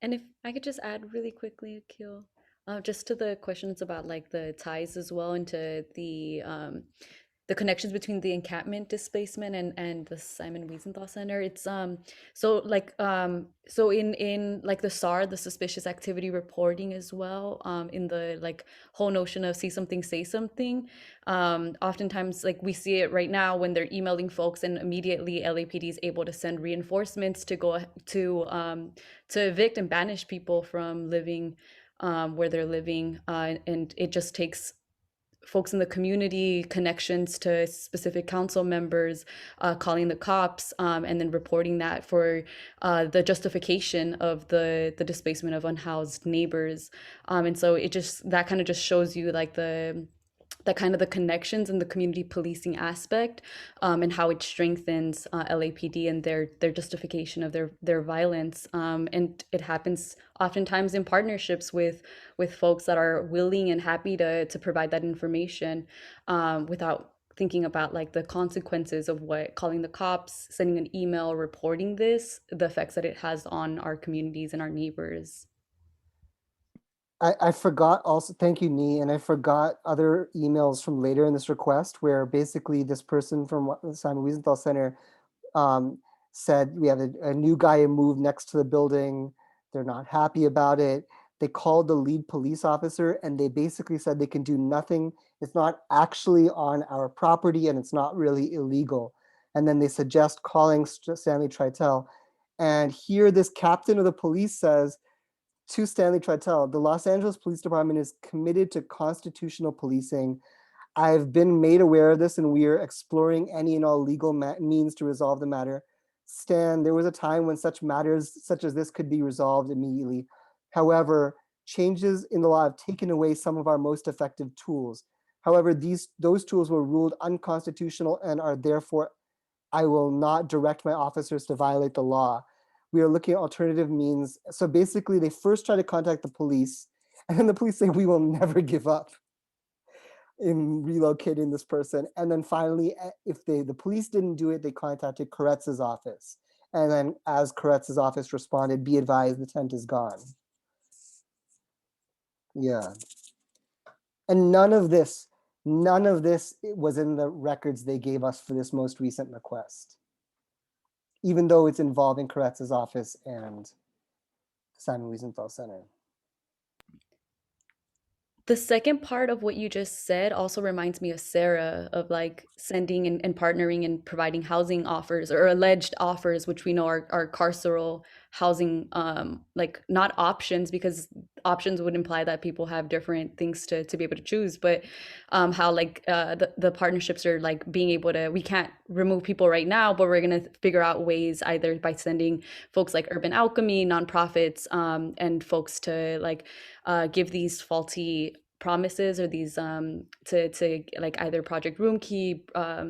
And if I could just add really quickly, Akil, just to the questions about like the ties as well into the connections between the encampment displacement and the Simon Wiesenthal Center. It's so like so in like the SAR, the suspicious activity reporting as well, in the like whole notion of see something, say something. Oftentimes like we see it right now when they're emailing folks and immediately LAPD is able to send reinforcements to go to evict and banish people from living where they're living, and it just takes folks in the community, connections to specific council members, calling the cops, and then reporting that for the justification of the displacement of unhoused neighbors. And so it just, that kind of just shows you like that kind of the connections and the community policing aspect, and how it strengthens LAPD and their justification of their violence. And it happens oftentimes in partnerships with folks that are willing and happy to provide that information, without thinking about like the consequences of what calling the cops, sending an email, reporting this, the effects that it has on our communities and our neighbors. I forgot also, thank you, Nee, and I forgot other emails from later in this request where basically this person from the Simon Wiesenthal Center said, we have a new guy who moved next to the building. They're not happy about it. They called the lead police officer and they basically said they can do nothing. It's not actually on our property and it's not really illegal. And then they suggest calling Stanley Tritel. And here this captain of the police says to Stanley Tritel, the Los Angeles Police Department is committed to constitutional policing. I've been made aware of this and we are exploring any and all legal means to resolve the matter. Stan, there was a time when such matters such as this could be resolved immediately. However, changes in the law have taken away some of our most effective tools. However, those tools were ruled unconstitutional and are therefore, I will not direct my officers to violate the law. We are looking at alternative means. So basically they first try to contact the police, and then the police say, we will never give up in relocating this person. And then finally, if the police didn't do it, they contacted Koretz's office. And then as Koretz's office responded, be advised, the tent is gone. Yeah. And none of this was in the records they gave us for this most recent request, even though it's involving Koretz's office and Simon Wiesenthal Center. The second part of what you just said also reminds me of Sarah, of like sending and partnering and providing housing offers or alleged offers, which we know are carceral housing, like not options, because options would imply that people have different things to be able to choose, but how like the partnerships are like being able to, we can't remove people right now, but we're going to figure out ways either by sending folks like Urban Alchemy, nonprofits, and folks to like give these faulty promises or these to like either Project Roomkey,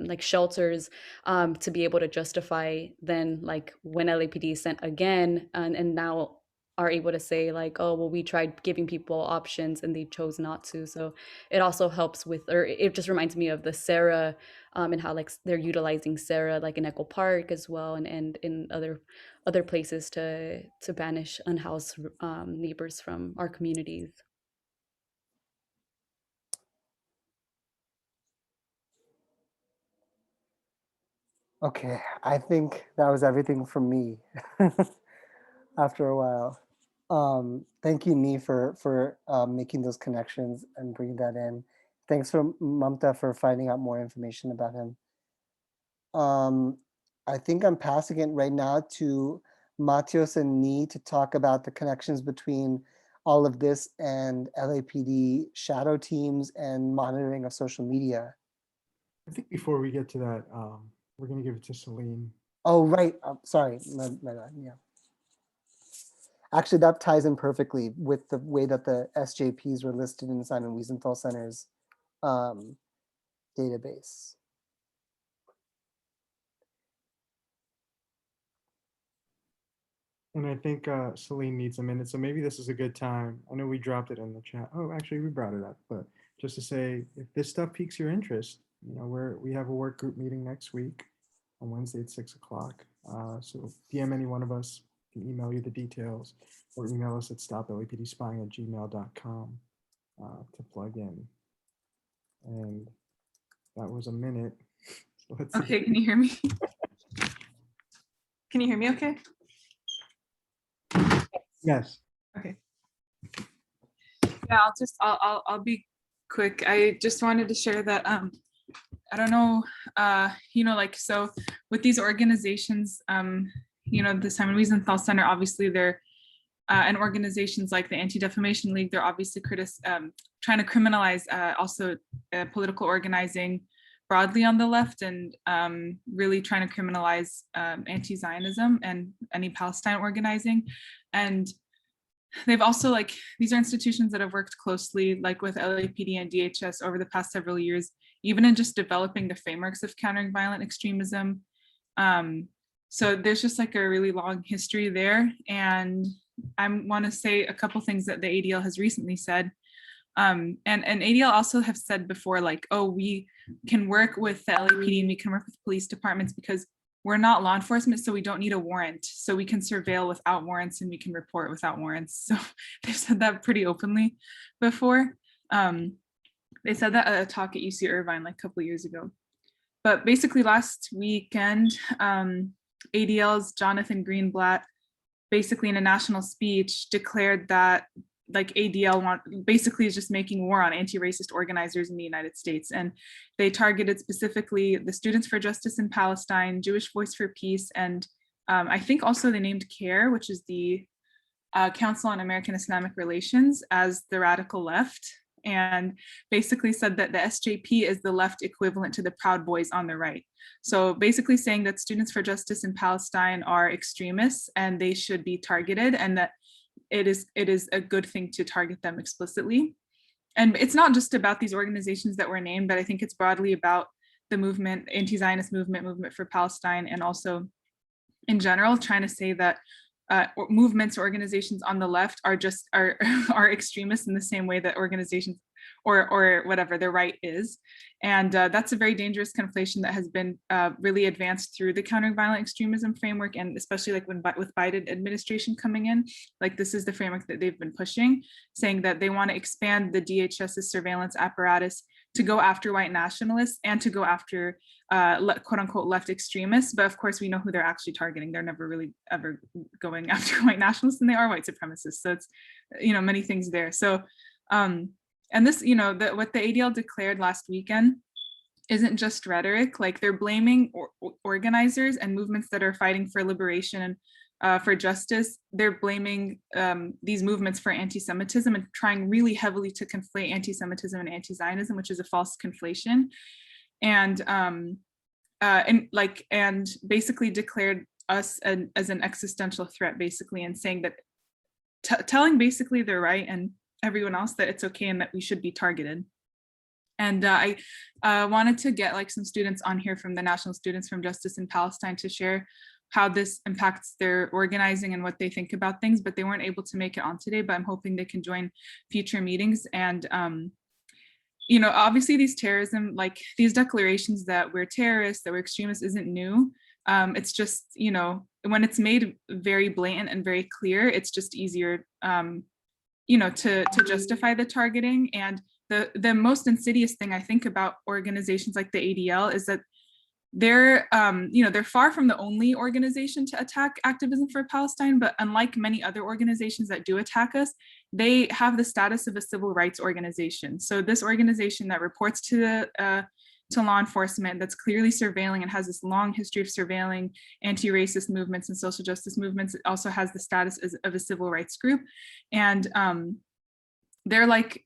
like shelters, to be able to justify then like when LAPD is sent again and now are able to say like, oh, well, we tried giving people options and they chose not to. So it also helps with, or it just reminds me of the Sarah and how like they're utilizing Sarah like in Echo Park as well, and in other places to banish unhoused neighbors from our communities. Okay, I think that was everything from me after a while. Thank you, Nee, for making those connections and bringing that in. Thanks for Mamta for finding out more information about him. I think I'm passing it right now to Matios and Nee to talk about the connections between all of this and LAPD shadow teams and monitoring of social media. I think before we get to that, we're going to give it to Celine. Oh, right. Sorry. My bad. Yeah. Actually, that ties in perfectly with the way that the SJPs were listed in Simon Wiesenthal Center's database. And I think Celine needs a minute, so maybe this is a good time. I know we dropped it in the chat. Oh, actually, we brought it up, but just to say, if this stuff piques your interest, you know, we have a work group meeting next week on Wednesday at 6 o'clock. So DM any one of us, can email you the details, or email us at stoplapdspying@gmail.com to plug in. And that was a minute. So let's see. Okay, can you hear me? Can you hear me okay? Yes. Okay. Yeah, I'll be quick. I just wanted to share that I don't know, you know, like, so with these organizations, you know, the Simon Wiesenthal Center, obviously they're and organizations like the Anti-Defamation League, they're obviously trying to criminalize also political organizing broadly on the left, and really trying to criminalize anti-Zionism and any Palestine organizing. And they've also, like, these are institutions that have worked closely like with LAPD and DHS over the past several years, even in just developing the frameworks of countering violent extremism. So there's just like a really long history there. And I want to say a couple things that the ADL has recently said. And ADL also have said before, like, oh, we can work with the LAPD and we can work with police departments because we're not law enforcement, so we don't need a warrant. So we can surveil without warrants and we can report without warrants. So they've said that pretty openly before. They said that at a talk at UC Irvine like a couple of years ago. But basically last weekend, ADL's Jonathan Greenblatt, basically in a national speech, declared that like ADL basically is just making war on anti-racist organizers in the United States. And they targeted specifically the Students for Justice in Palestine, Jewish Voice for Peace, and I think also they named CARE, which is the Council on American Islamic Relations, as the radical left, and basically said that the SJP is the left equivalent to the Proud Boys on the right. So basically saying that Students for Justice in Palestine are extremists and they should be targeted, and that it is a good thing to target them explicitly. And it's not just about these organizations that were named, but I think it's broadly about the movement, anti-Zionist movement, movement for Palestine, and also in general, trying to say that movements or organizations on the left are just are extremists in the same way that organizations or whatever the right is. And that's a very dangerous conflation that has been really advanced through the countering violent extremism framework, and especially like with Biden administration coming in, like this is the framework that they've been pushing, saying that they want to expand the DHS's surveillance apparatus to go after white nationalists and to go after quote unquote left extremists. But of course, we know who they're actually targeting. They're never really ever going after white nationalists, and they are white supremacists. So it's, many things there. So, and this, what the ADL declared last weekend isn't just rhetoric. Like they're blaming organizers and movements that are fighting for liberation and for justice. They're blaming these movements for anti-Semitism and trying really heavily to conflate anti-Semitism and anti-Zionism, which is a false conflation. And basically declared us as an existential threat, basically, and saying that telling basically the right and everyone else that it's okay and that we should be targeted. And I wanted to get like some students on here from the National Students from Justice in Palestine to share how this impacts their organizing and what they think about things, but they weren't able to make it on today, but I'm hoping they can join future meetings. And obviously these terrorism, like these declarations that we're terrorists, that we're extremists isn't new. It's just, when it's made very blatant and very clear, it's just easier, to justify the targeting. And the most insidious thing I think about organizations like the ADL is that they're far from the only organization to attack activism for Palestine, but unlike many other organizations that do attack us, they have the status of a civil rights organization. So this organization that reports to law enforcement, that's clearly surveilling and has this long history of surveilling anti-racist movements and social justice movements, it also has the status of a civil rights group. And they're like,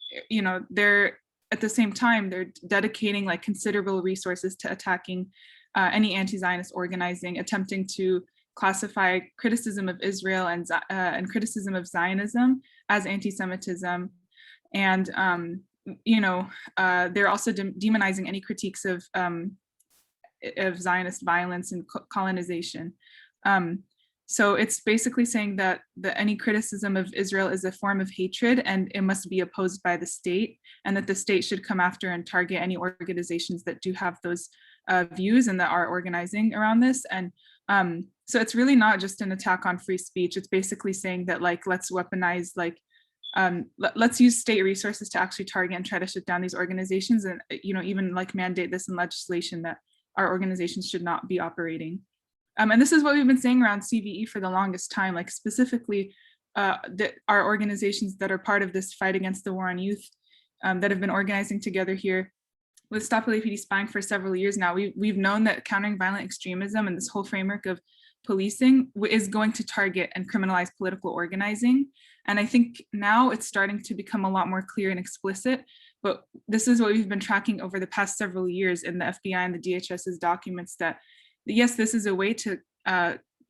they're at the same time, they're dedicating like considerable resources to attacking any anti-Zionist organizing, attempting to classify criticism of Israel and criticism of Zionism as anti-Semitism. And, they're also demonizing any critiques of Zionist violence and colonization. So it's basically saying that any criticism of Israel is a form of hatred and it must be opposed by the state, and that the state should come after and target any organizations that do have those views and that are organizing around this. And so it's really not just an attack on free speech. It's basically saying that like, let's weaponize, like, let's use state resources to actually target and try to shut down these organizations, and even like mandate this in legislation that our organizations should not be operating. And this is what we've been saying around CVE for the longest time, like specifically that our organizations that are part of this fight against the war on youth that have been organizing together here with Stop LAPD Spying for several years now. We've known that countering violent extremism and this whole framework of policing is going to target and criminalize political organizing. And I think now it's starting to become a lot more clear and explicit, but this is what we've been tracking over the past several years in the FBI and the DHS's documents, that yes, this is a way to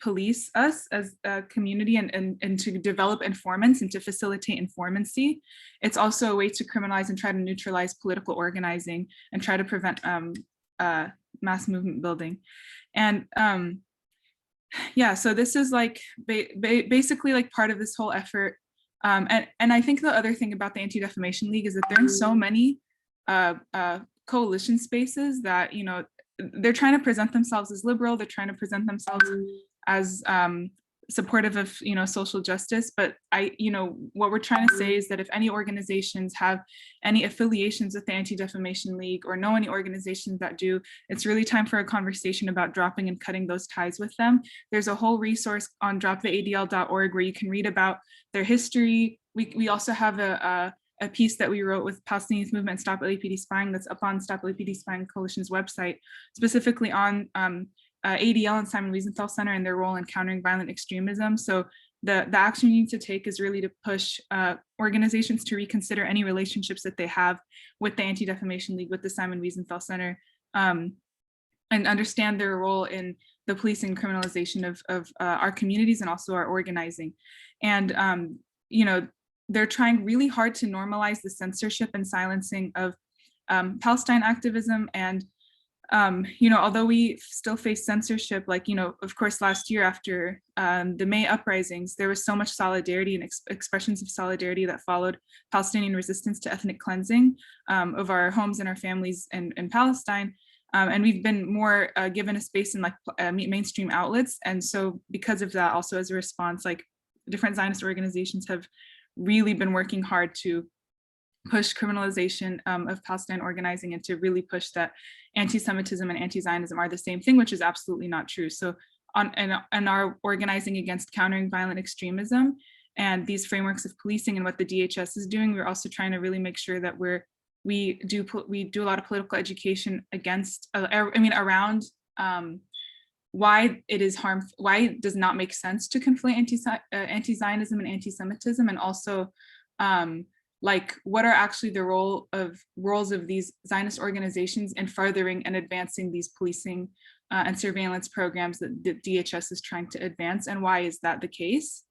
police us as a community and to develop informants and to facilitate informancy. It's also a way to criminalize and try to neutralize political organizing and try to prevent mass movement building. And yeah, so this is like basically like part of this whole effort. And I think the other thing about the Anti-Defamation League is that they're in so many coalition spaces that, they're trying to present themselves as liberal, they're trying to present themselves as supportive of, social justice. But what we're trying to say is that if any organizations have any affiliations with the Anti-Defamation League or know any organizations that do, it's really time for a conversation about dropping and cutting those ties with them. There's a whole resource on droptheadl.org where you can read about their history. We also have a piece that we wrote with Palestinian Youth Movement and Stop LAPD Spying that's up on Stop LAPD Spying Coalition's website, specifically on ADL and Simon Wiesenthal Center and their role in countering violent extremism. So the action you need to take is really to push organizations to reconsider any relationships that they have with the Anti-Defamation League, with the Simon Wiesenthal Center, and understand their role in the policing and criminalization of our communities and also our organizing. And they're trying really hard to normalize the censorship and silencing of Palestine activism. And, although we still face censorship, of course, last year after the May uprisings, there was so much solidarity and expressions of solidarity that followed Palestinian resistance to ethnic cleansing of our homes and our families in Palestine. And we've been more given a space in mainstream outlets. And so because of that, also as a response, different Zionist organizations have really been working hard to push criminalization of Palestine organizing and to really push that anti-Semitism and anti-Zionism are the same thing, which is absolutely not true. So and our organizing against countering violent extremism and these frameworks of policing and what the DHS is doing, we're also trying to really make sure that we do a lot of political education against, around why it is why it does not make sense to conflate anti-Zionism and anti-Semitism, and also what are actually the roles of these Zionist organizations in furthering and advancing these policing and surveillance programs that the DHS is trying to advance, and why is that the case?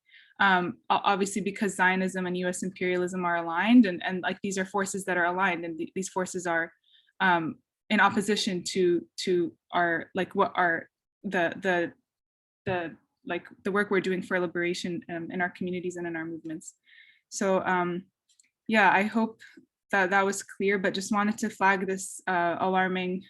Obviously because Zionism and US imperialism are aligned, and these are forces that are aligned, and these forces are in opposition to our what are the work we're doing for liberation in our communities and in our movements. So yeah, I hope that was clear, but just wanted to flag this alarming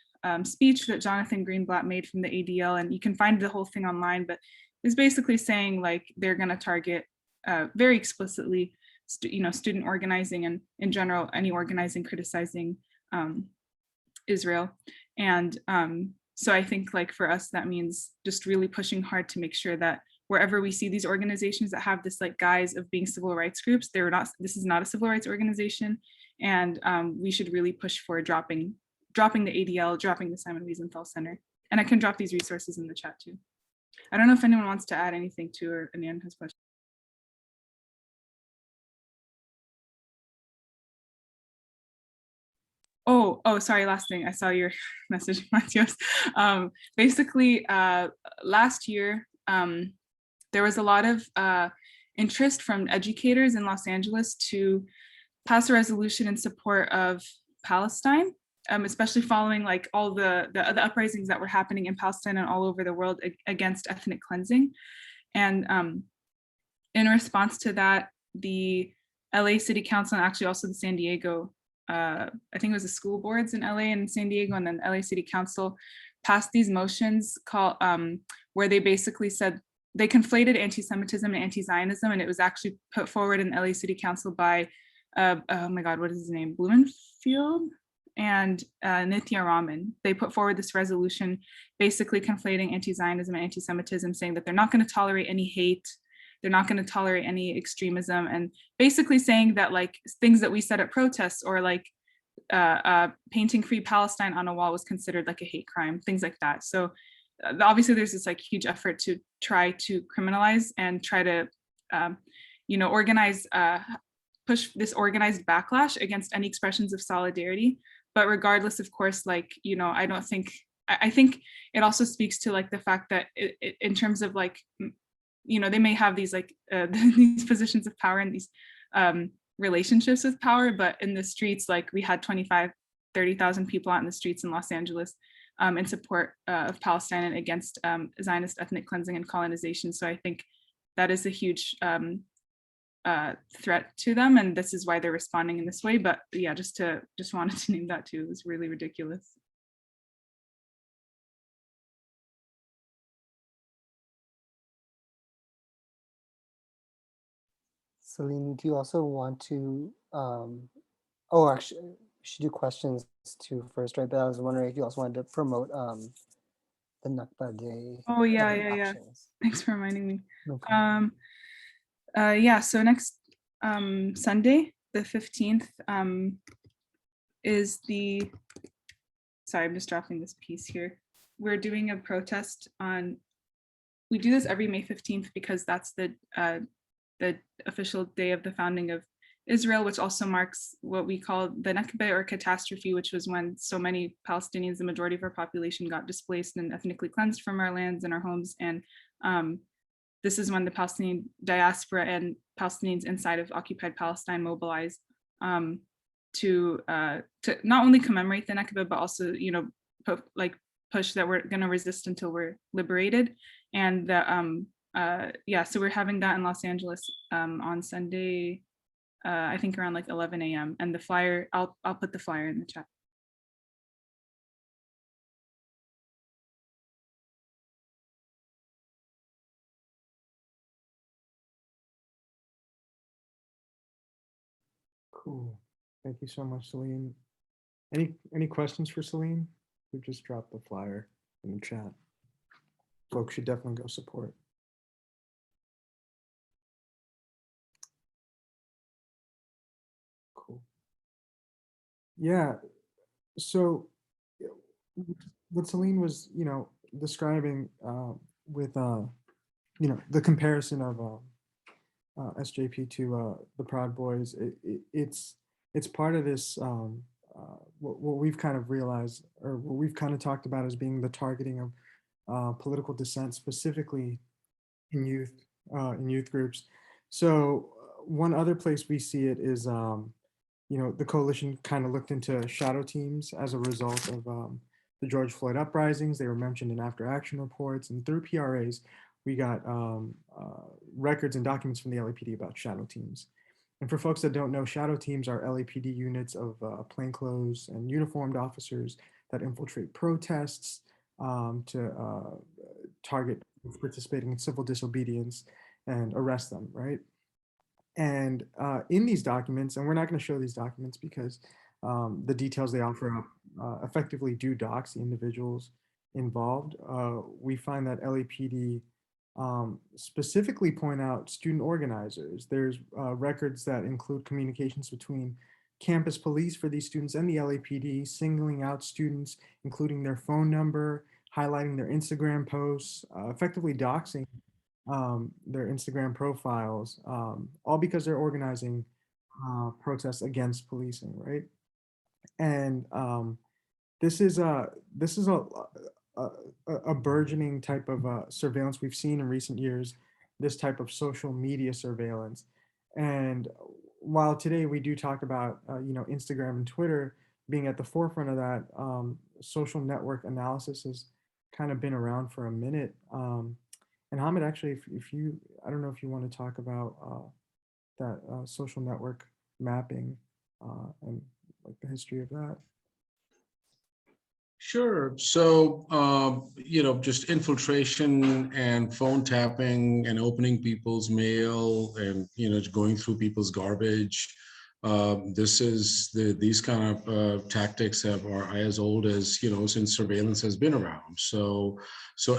speech that Jonathan Greenblatt made from the ADL, and you can find the whole thing online, but it's basically saying they're going to target very explicitly student organizing and in general any organizing criticizing Israel. And so I think for us that means just really pushing hard to make sure that wherever we see these organizations that have this guise of being civil rights groups, this is not a civil rights organization, and we should really push for dropping the ADL, dropping the Simon Wiesenthal Center. And I can drop these resources in the chat too. I don't know if anyone wants to add anything to, or anyone has questions. Oh, sorry, last thing. I saw your message, Matios. Basically, last year, there was a lot of interest from educators in Los Angeles to pass a resolution in support of Palestine, especially following all the uprisings that were happening in Palestine and all over the world against ethnic cleansing. And in response to that, the LA City Council and actually also the San Diego, I think it was the school boards in LA and San Diego, and then LA City Council passed these motions where they basically said they conflated anti-Semitism and anti-Zionism, and it was actually put forward in LA City Council by, oh my God, what is his name? Blumenfield and Nithya Raman. They put forward this resolution basically conflating anti-Zionism and anti-Semitism, saying that they're not going to tolerate any hate, they're not going to tolerate any extremism, and basically saying that things that we said at protests, or painting Free Palestine on a wall was considered a hate crime, things like that. So obviously there's this huge effort to try to criminalize and try to organize, push this organized backlash against any expressions of solidarity. But regardless, of course, I think it also speaks to the fact that in terms of they may have these these positions of power and these relationships with power, but in the streets, we had 25,000-30,000 people out in the streets in Los Angeles in support of Palestine and against Zionist ethnic cleansing and colonization. So I think that is a huge threat to them, and this is why they're responding in this way. But yeah, just wanted to name that too. It was really ridiculous. Celine, do you also want to, oh, actually, we should do questions too first, right? But I was wondering if you also wanted to promote the Nakba Day. Oh, yeah. Thanks for reminding me. Okay. Yeah, so next Sunday, the 15th, is sorry, I'm just dropping this piece here. We're doing a protest we do this every May 15th because that's the official day of the founding of Israel, which also marks what we call the Nakba, or catastrophe, which was when so many Palestinians, the majority of our population, got displaced and ethnically cleansed from our lands and our homes. And this is when the Palestinian diaspora and Palestinians inside of occupied Palestine mobilized to not only commemorate the Nakba, but also, you know, push that we're going to resist until we're liberated. And yeah, so we're having that in Los Angeles on Sunday, I think around like 11 a.m. And the flyer, I'll put the flyer in the chat. Cool. Thank you so much, Celine. Any questions for Celine? We just dropped the flyer in the chat. Folks should definitely go support. Cool. Yeah. So what Celine was, you know, describing with, you know, the comparison of SJP to the Proud Boys, it's part of this, what we've kind of realized, or what we've kind of talked about as being the targeting of political dissent, specifically in youth groups. So one other place we see it is, you know, the coalition kind of looked into shadow teams as a result of the George Floyd uprisings. They were mentioned in after action reports, and through PRAs, we got records and documents from the LAPD about shadow teams. And for folks that don't know, shadow teams are LAPD units of plainclothes and uniformed officers that infiltrate protests to target participating in civil disobedience and arrest them, right? And in these documents, and we're not going to show these documents because the details they offer up effectively do dox the individuals involved, we find that LAPD specifically point out student organizers. There's records that include communications between campus police for these students and the LAPD, singling out students, including their phone number, highlighting their Instagram posts, effectively doxing their Instagram profiles, all because they're organizing protests against policing, right? And this is a burgeoning type of surveillance we've seen in recent years, this type of social media surveillance. And while today we do talk about, you know, Instagram and Twitter being at the forefront of that, social network analysis has kind of been around for a minute. And Hamid, actually, if you, I don't know if you want to talk about that social network mapping and like the history of that. Sure. So, you know, just infiltration and phone tapping and opening people's mail and, you know, going through people's garbage. These kind of tactics are as old as, you know, since surveillance has been around. So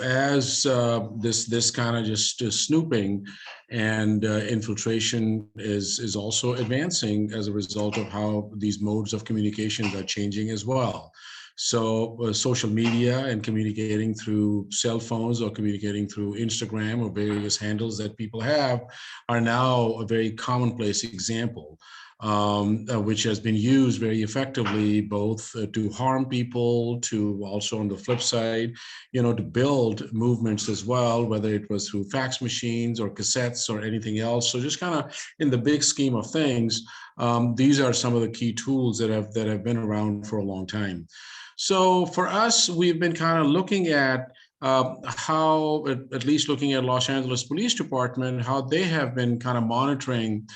as this kind of just snooping and infiltration is also advancing as a result of how these modes of communication are changing as well. So social media and communicating through cell phones or communicating through Instagram or various handles that people have are now a very commonplace example, which has been used very effectively both to harm people, to also on the flip side, you know, to build movements as well, whether it was through fax machines or cassettes or anything else. So just kind of in the big scheme of things, these are some of the key tools that have been around for a long time. So for us, we've been kind of looking at how, at least looking at Los Angeles Police Department, how they have been kind of monitoring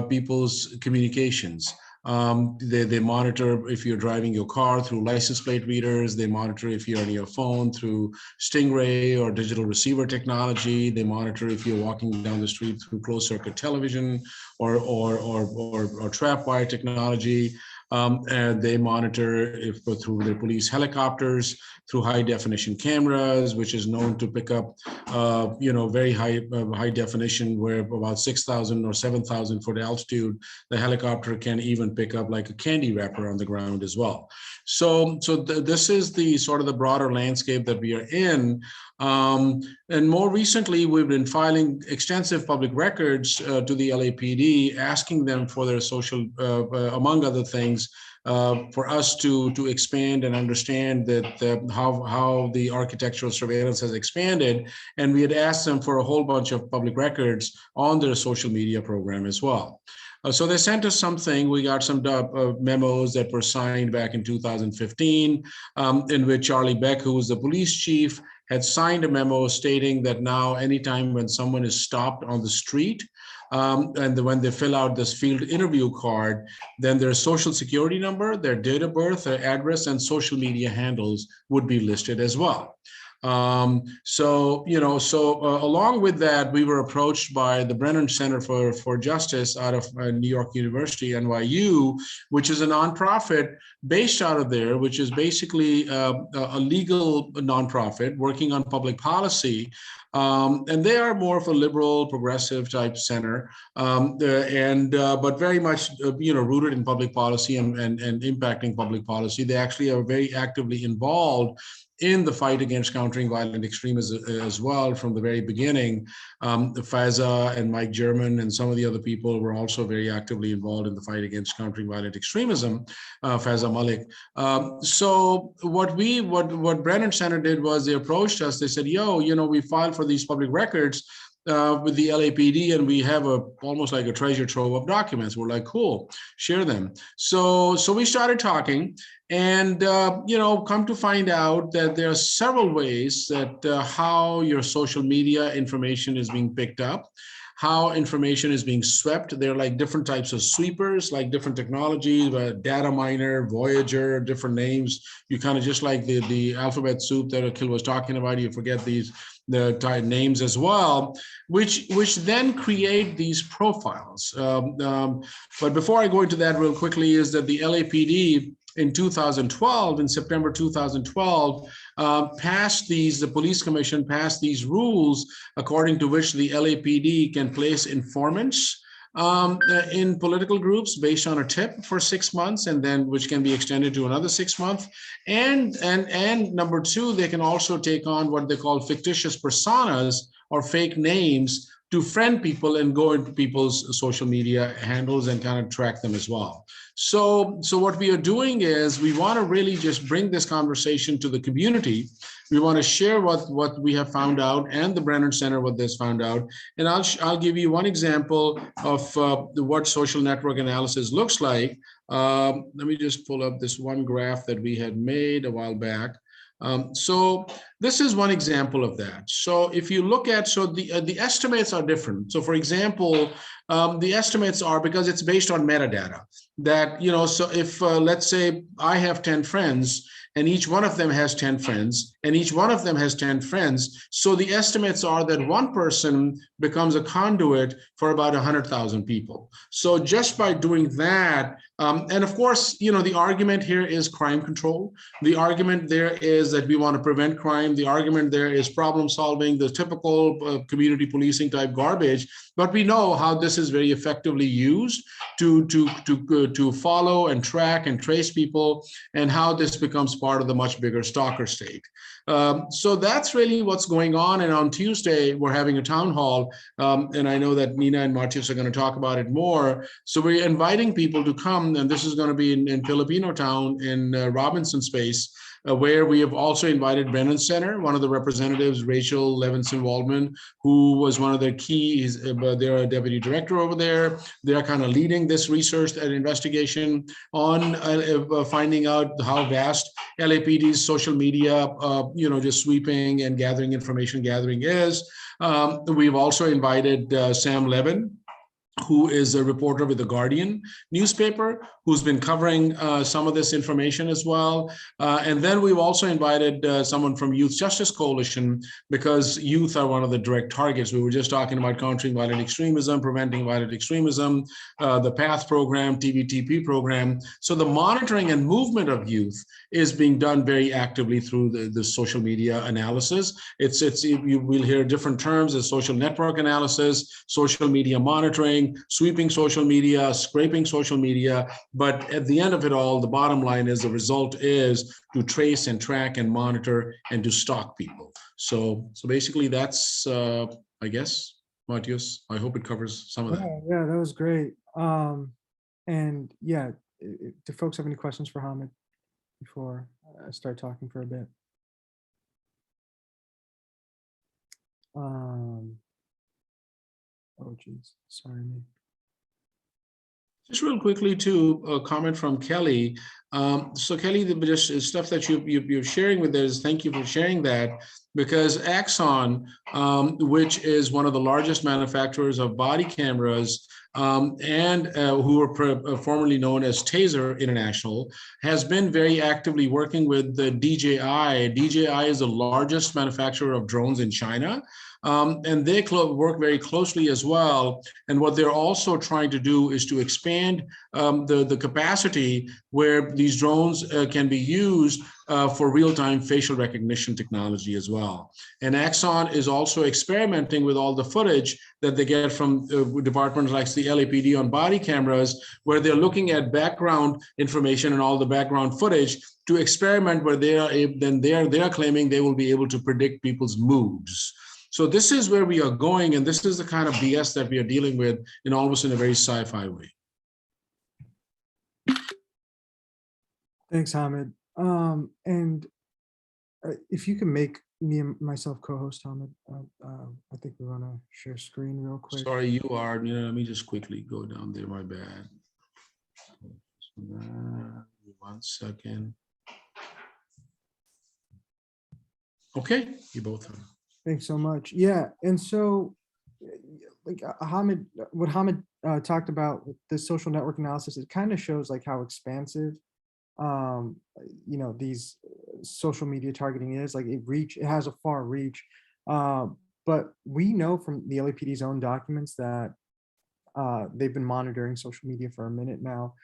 people's communications. They monitor if you're driving your car through license plate readers. They monitor if you're on your phone through Stingray or digital receiver technology. They monitor if you're walking down the street through closed circuit television or trap wire technology. And they monitor if through their police helicopters, through high definition cameras, which is known to pick up, you know, very high definition, where about 6,000 or 7,000 foot altitude, the helicopter can even pick up like a candy wrapper on the ground as well. So this is the sort of the broader landscape that we are in. And more recently, we've been filing extensive public records to the LAPD, asking them for their social, among other things, meetings for us to expand and understand that how the architectural surveillance has expanded. And we had asked them for a whole bunch of public records on their social media program as well. So they sent us something. We got some memos that were signed back in 2015, in which Charlie Beck, who was the police chief, had signed a memo stating that now anytime when someone is stopped on the street, and when they fill out this field interview card, then their social security number, their date of birth, their address, and social media handles would be listed as well. Along with that, we were approached by the Brennan Center for Justice out of New York University, NYU, which is a nonprofit based out of there, which is basically a legal nonprofit working on public policy. And they are more of a liberal, progressive type center, but very much rooted in public policy and impacting public policy. They actually are very actively involved in the fight against countering violent extremism as well from the very beginning. Faiza and Mike German and some of the other people were also very actively involved in the fight against countering violent extremism, Faiza Malik. So what Brennan Center did was they approached us, they said, we filed for these public records with the LAPD, and we have almost like a treasure trove of documents. We're like, cool, share them. So we started talking, and come to find out that there are several ways that how your social media information is being picked up, how information is being swept. There are like different types of sweepers, like different technologies, data miner, Voyager, different names. You kind of just like the alphabet soup that Akhil was talking about, you forget the names as well, which then create these profiles. But before I go into that real quickly, is that the LAPD in 2012, in September 2012, the police commission passed these rules according to which the LAPD can place informants in political groups based on a tip for 6 months, and then which can be extended to another 6 months. And number two, they can also take on what they call fictitious personas or fake names to friend people and go into people's social media handles and kind of track them as well. So what we are doing is we want to really just bring this conversation to the community. We want to share what we have found out, and the Brennan Center what this found out. And I'll give you one example of what social network analysis looks like. Let me just pull up this one graph that we had made a while back. So this is one example of that. So if you look at, the estimates are different. So for example, the estimates are, because it's based on metadata, that, so if let's say I have 10 friends, and each one of them has 10 friends, and each one of them has 10 friends. So the estimates are that one person becomes a conduit for about 100,000 people. So just by doing that, and of course, the argument here is crime control. The argument there is that we want to prevent crime. The argument there is problem solving, the typical community policing type garbage. But we know how this is very effectively used to follow and track and trace people, and how this becomes part of the much bigger stalker state. So that's really what's going on. And on Tuesday, we're having a town hall, and I know that Nina and Martius are going to talk about it more. So we're inviting people to come, and this is going to be in Filipino Town in Robinson Space, where we have also invited Brennan Center, one of the representatives, Rachel Levinson-Waldman, who was one of their keys. They're a deputy director over there. They're kind of leading this research and investigation on finding out how vast LAPD's social media, just sweeping and gathering information gathering is. We've also invited Sam Levin, who is a reporter with the Guardian newspaper, who's been covering some of this information as well. And then we've also invited someone from Youth Justice Coalition, because youth are one of the direct targets. We were just talking about countering violent extremism, preventing violent extremism, the PATH program, TVTP program. So the monitoring and movement of youth is being done very actively through the social media analysis. You will hear different terms as social network analysis, social media monitoring, sweeping social media, scraping social media. But at the end of it all, the bottom line is the result is to trace and track and monitor and to stalk people. So basically that's, I guess, Matthias, I hope it covers some of that. Yeah, that was great. And yeah, do folks have any questions for Hamid before I start talking for a bit? Oh geez, sorry me. Just real quickly to a comment from Kelly. So Kelly, just stuff that you're sharing with us, thank you for sharing that, because Axon, which is one of the largest manufacturers of body cameras, and who were formerly known as Taser International, has been very actively working with the DJI. DJI is the largest manufacturer of drones in China. And they work very closely as well. And what they're also trying to do is to expand the capacity where these drones can be used for real-time facial recognition technology as well. And Axon is also experimenting with all the footage that they get from departments like the LAPD on body cameras, where they're looking at background information and all the background footage to experiment where they are claiming they will be able to predict people's moods. So this is where we are going, and this is the kind of BS that we are dealing with in almost in a very sci-fi way. Thanks, Hamid. And if you can make me and myself co-host, Hamid, I think we want to share screen real quick. Sorry, you are. Let me just quickly go down there. My bad. 1 second. Okay, you both are. Thanks so much. Yeah, and so, like Hamid, what Hamid talked about with the social network analysis, it kind of shows like how expansive, these social media targeting is. Like it has a far reach, but we know from the LAPD's own documents that they've been monitoring social media for a minute now.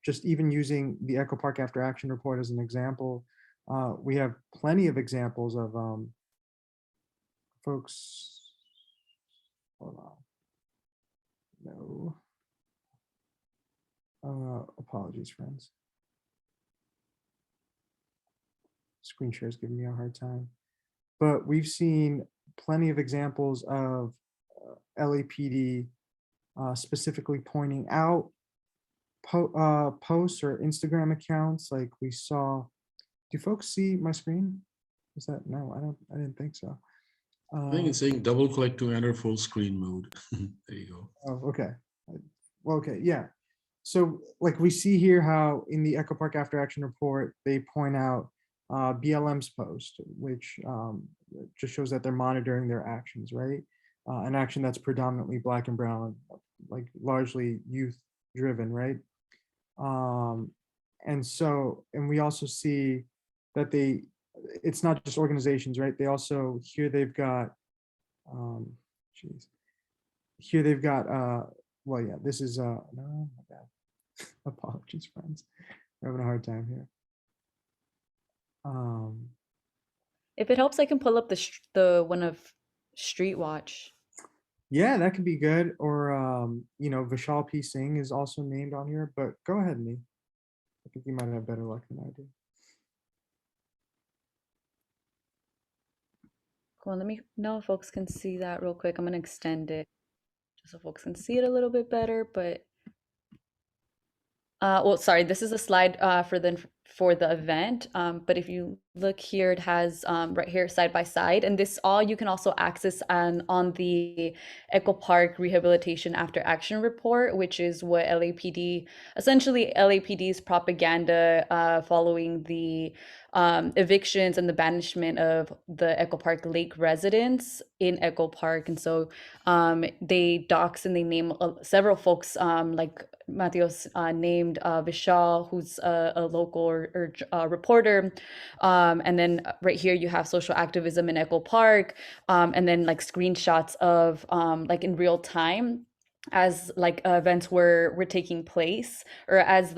Just even using the Echo Park After Action report as an example, we have plenty of examples of folks. Hold on. No. Apologies, friends. Screen share is giving me a hard time. But we've seen plenty of examples of LAPD specifically pointing out posts or Instagram accounts. Like we saw, do folks see my screen? Is that, no, I didn't think so. I think it's saying double click to enter full screen mode. There you go. Oh, okay. Well, okay, yeah. So like we see here how in the Echo Park After Action report, they point out BLM's post, which just shows that they're monitoring their actions, right? An action that's predominantly Black and brown, like largely youth driven, right? And we also see that it's not just organizations, right? They also, here they've got, well, yeah, this is, no, my bad. Apologies, friends. We're having a hard time here. If it helps, I can pull up the one of Street Watch. Yeah, that could be good. Or, Vishal P. Singh is also named on here, but go ahead, Nee. I think you might have better luck than I do. Cool, let me know if folks can see that real quick. I'm gonna extend it just so folks can see it a little bit better, but well, sorry, this is a slide for the event, but if you look here, it has right here side by side, and this all you can also access on the Echo Park Rehabilitation After Action report, which is what essentially LAPD's propaganda following the evictions and the banishment of the Echo Park Lake residents in Echo Park. And so they dox and they name several folks, like Matheos named Vishal, who's a local or reporter. And then right here you have social activism in Echo Park, and then like screenshots of like in real time as like events were taking place, or as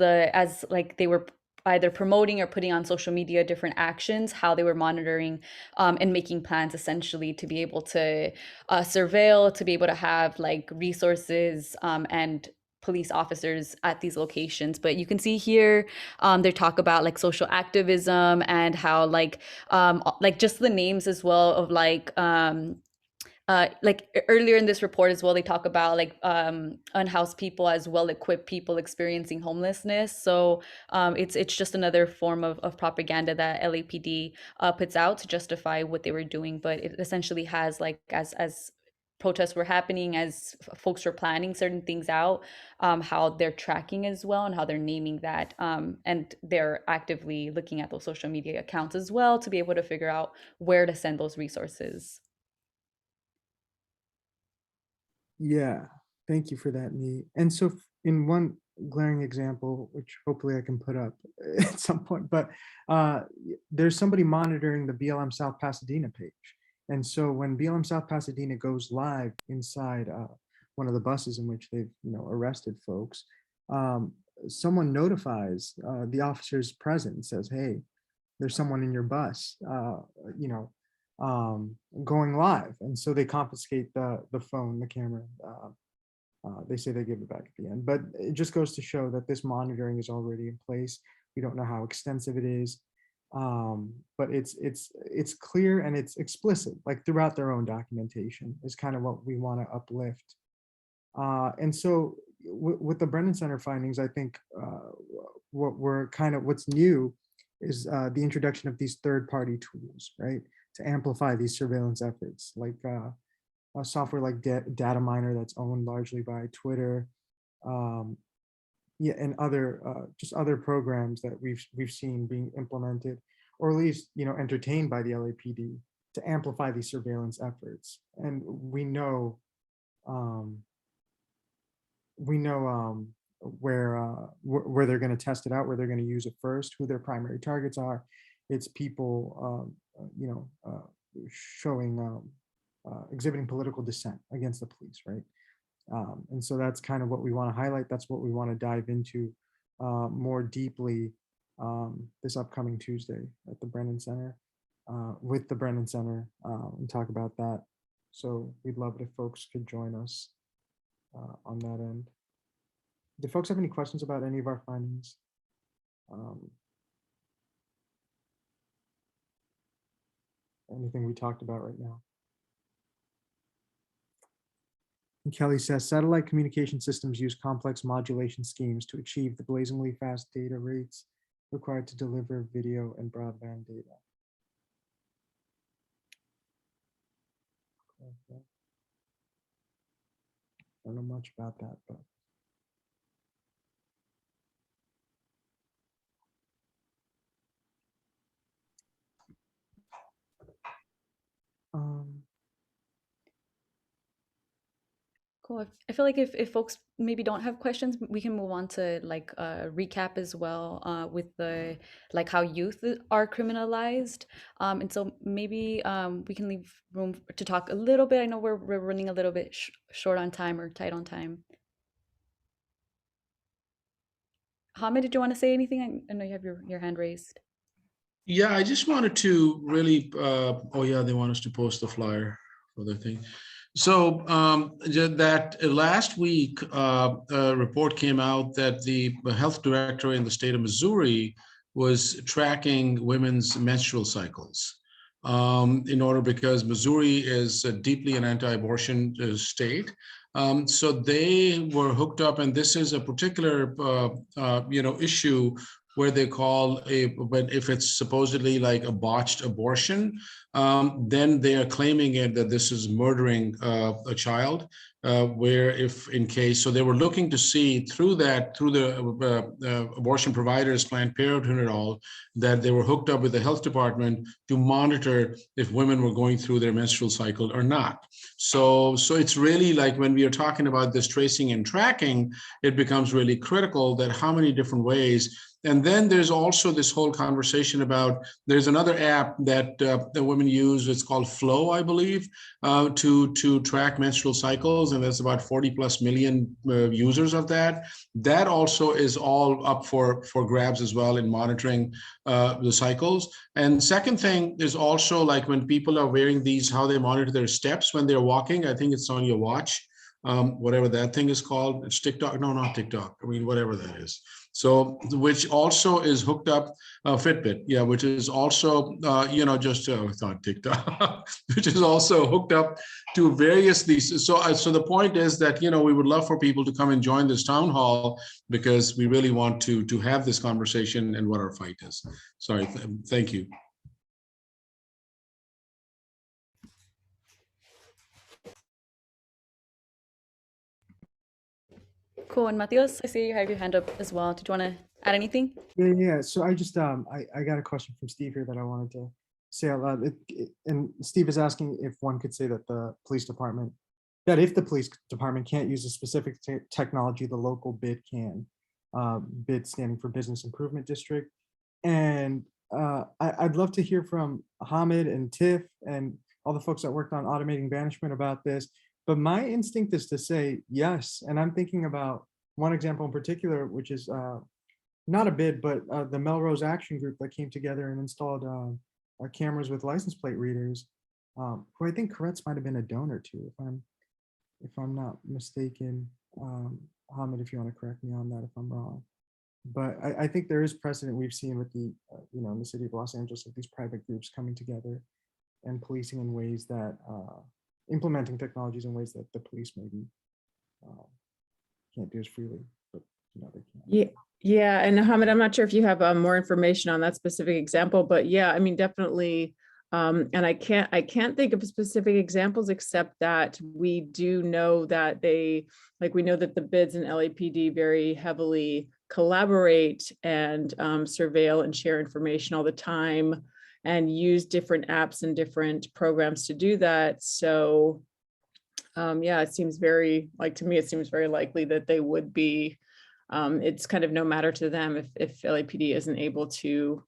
like they were either promoting or putting on social media different actions, how they were monitoring and making plans essentially to be able to surveil, to be able to have like resources and police officers at these locations. But you can see here they talk about like social activism and how like just the names as well of like like earlier in this report as well, they talk about like unhoused people as well-equipped people experiencing homelessness. So it's just another form of propaganda that LAPD puts out to justify what they were doing. But it essentially has like as protests were happening, as folks were planning certain things out, how they're tracking as well and how they're naming that. And they're actively looking at those social media accounts as well to be able to figure out where to send those resources. Yeah, thank you for that, Nee. And so in one glaring example, which hopefully I can put up at some point, but there's somebody monitoring the BLM South Pasadena page. And so when BLM South Pasadena goes live inside one of the buses in which they've arrested folks, someone notifies the officers present and says, hey, there's someone in your bus, going live. And so they confiscate the phone, the camera. They say they give it back at the end, but it just goes to show that this monitoring is already in place. We don't know how extensive it is, but it's clear and it's explicit, like throughout their own documentation is kind of what we want to uplift. And so with the Brennan Center findings, I think what's new is the introduction of these third-party tools, right? To amplify these surveillance efforts, like a software like Data Miner that's owned largely by Twitter, and other just other programs that we've seen being implemented, or at least entertained by the LAPD to amplify these surveillance efforts. And we know where they're going to test it out, where they're going to use it first, who their primary targets are. It's people showing exhibiting political dissent against the police, right? And so that's kind of what we want to highlight. That's what we want to dive into more deeply this upcoming Tuesday at the Brennan Center, with the Brennan Center, and talk about that. So we'd love it if folks could join us on that end. Do folks have any questions about any of our findings? Anything we talked about right now? And Kelly says, satellite communication systems use complex modulation schemes to achieve the blazingly fast data rates required to deliver video and broadband data. Okay. I don't know much about that, but Cool. I feel like if folks maybe don't have questions, we can move on to like a recap as well with the like how youth are criminalized. And so maybe we can leave room to talk a little bit. I know we're running a little bit short on time or tight on time. Hamid, did you want to say anything? I know you have your hand raised. Yeah, I just wanted to really, oh yeah, they want us to post the flyer for the thing. So that last week, a report came out that the health director in the state of Missouri was tracking women's menstrual cycles because Missouri is deeply an anti-abortion state. So they were hooked up, and this is a particular, issue where they call if it's supposedly like a botched abortion, then they are claiming that this is murdering a child, where if in case, so they were looking to see through the abortion providers, Planned Parenthood and all, that they were hooked up with the health department to monitor if women were going through their menstrual cycle or not. So it's really like when we are talking about this tracing and tracking, it becomes really critical that how many different ways. And then there's also this whole conversation about, there's another app that the women use, it's called Flow, I believe, to track menstrual cycles. And there's about 40+ million users of that. That also is all up for grabs as well in monitoring the cycles. And second thing is also like when people are wearing these, how they monitor their steps when they're walking. I think it's on your watch, whatever that thing is called. It's TikTok, no, not TikTok. I mean, whatever that is. So, which also is hooked up, Fitbit, yeah, which is also, just I thought TikTok, which is also hooked up to various these. So the point is that, we would love for people to come and join this town hall because we really want to have this conversation and what our fight is. Sorry, thank you. Cool. And Matthias, I see you have your hand up as well. Did you want to add anything? Yeah. So I just I got a question from Steve here that I wanted to say out loud. And Steve is asking if one could say that if the police department can't use a specific technology, the local BID can. BID standing for Business Improvement District. And I'd love to hear from Hamid and Tiff and all the folks that worked on automating banishment about this. But my instinct is to say yes. And I'm thinking about one example in particular, which is not a BID, but the Melrose Action Group that came together and installed cameras with license plate readers, who I think Koretz might have been a donor to, if I'm not mistaken. Hamid, if you want to correct me on that if I'm wrong. But I think there is precedent we've seen with the, in the city of Los Angeles, of these private groups coming together and policing in ways that, implementing technologies in ways that the police maybe can't do as freely, but they can. Yeah, and Hamid, I'm not sure if you have more information on that specific example, but yeah, I mean, definitely. And I can't think of specific examples except that we do know that we know that the BIDs and LAPD very heavily collaborate and surveil and share information all the time and use different apps and different programs to do that. So yeah, it seems to me, it seems very likely that they would be, it's kind of no matter to them if LAPD isn't able to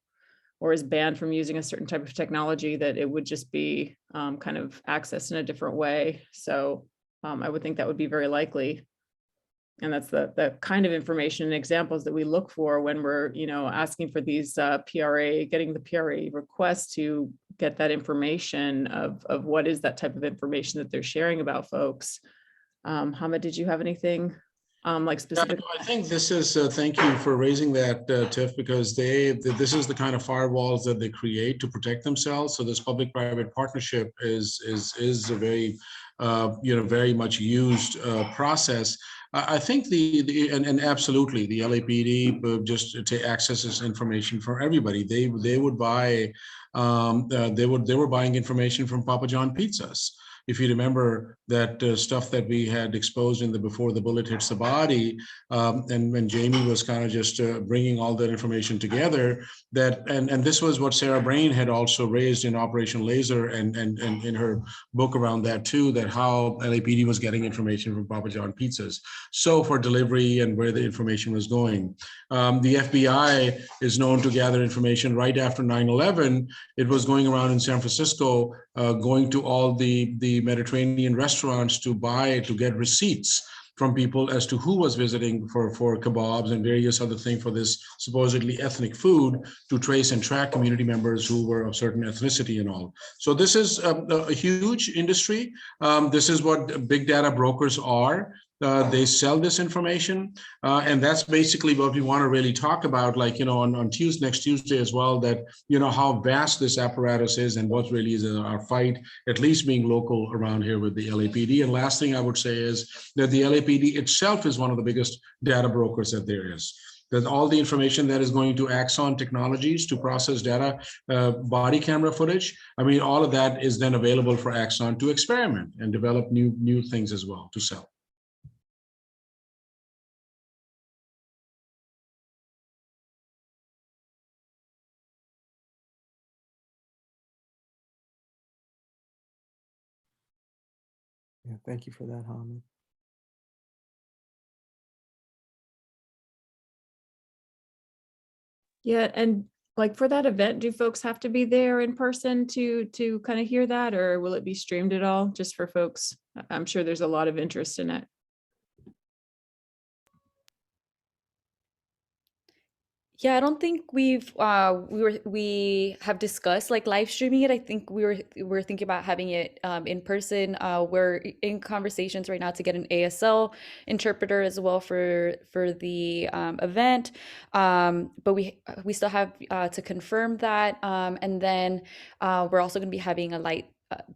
or is banned from using a certain type of technology, that it would just be kind of accessed in a different way. So I would think that would be very likely. And that's the kind of information and examples that we look for when we're, asking for these getting the PRA requests to get that information of what is that type of information that they're sharing about folks. Hamid, did you have anything like specific? I think this is, thank you for raising that, Tiff, because this is the kind of firewalls that they create to protect themselves. So this public-private partnership is a very, very much used process. I think and absolutely the LAPD just accesses information for everybody. They would buy, they were buying information from Papa John Pizzas. If you remember that stuff that we had exposed in before the bullet hits the body, and when Jamie was kind of just bringing all that information together, and this was what Sarah Brain had also raised in Operation Laser and in her book around that too, that how LAPD was getting information from Papa John Pizzas. So for delivery and where the information was going. The FBI is known to gather information right after 9/11. It was going around in San Francisco, going to all the Mediterranean restaurants to get receipts from people as to who was visiting for kebabs and various other things for this supposedly ethnic food, to trace and track community members who were of certain ethnicity and all. So this is a huge industry. This is what big data brokers are. They sell this information, and that's basically what we want to really talk about, like, on next Tuesday as well, that, how vast this apparatus is and what really is our fight, at least being local around here with the LAPD. And last thing I would say is that the LAPD itself is one of the biggest data brokers that there is. That all the information that is going to Axon Technologies to process data, body camera footage, I mean, all of that is then available for Axon to experiment and develop new things as well to sell. Yeah, thank you for that, Hamid. Yeah, and like for that event, do folks have to be there in person to kind of hear that, or will it be streamed at all, just for folks? I'm sure there's a lot of interest in it. Yeah, I don't think we have discussed like live streaming it. I think we're thinking about having it in person. We're in conversations right now to get an ASL interpreter as well for the event. But we still have to confirm that. And then we're also going to be having a light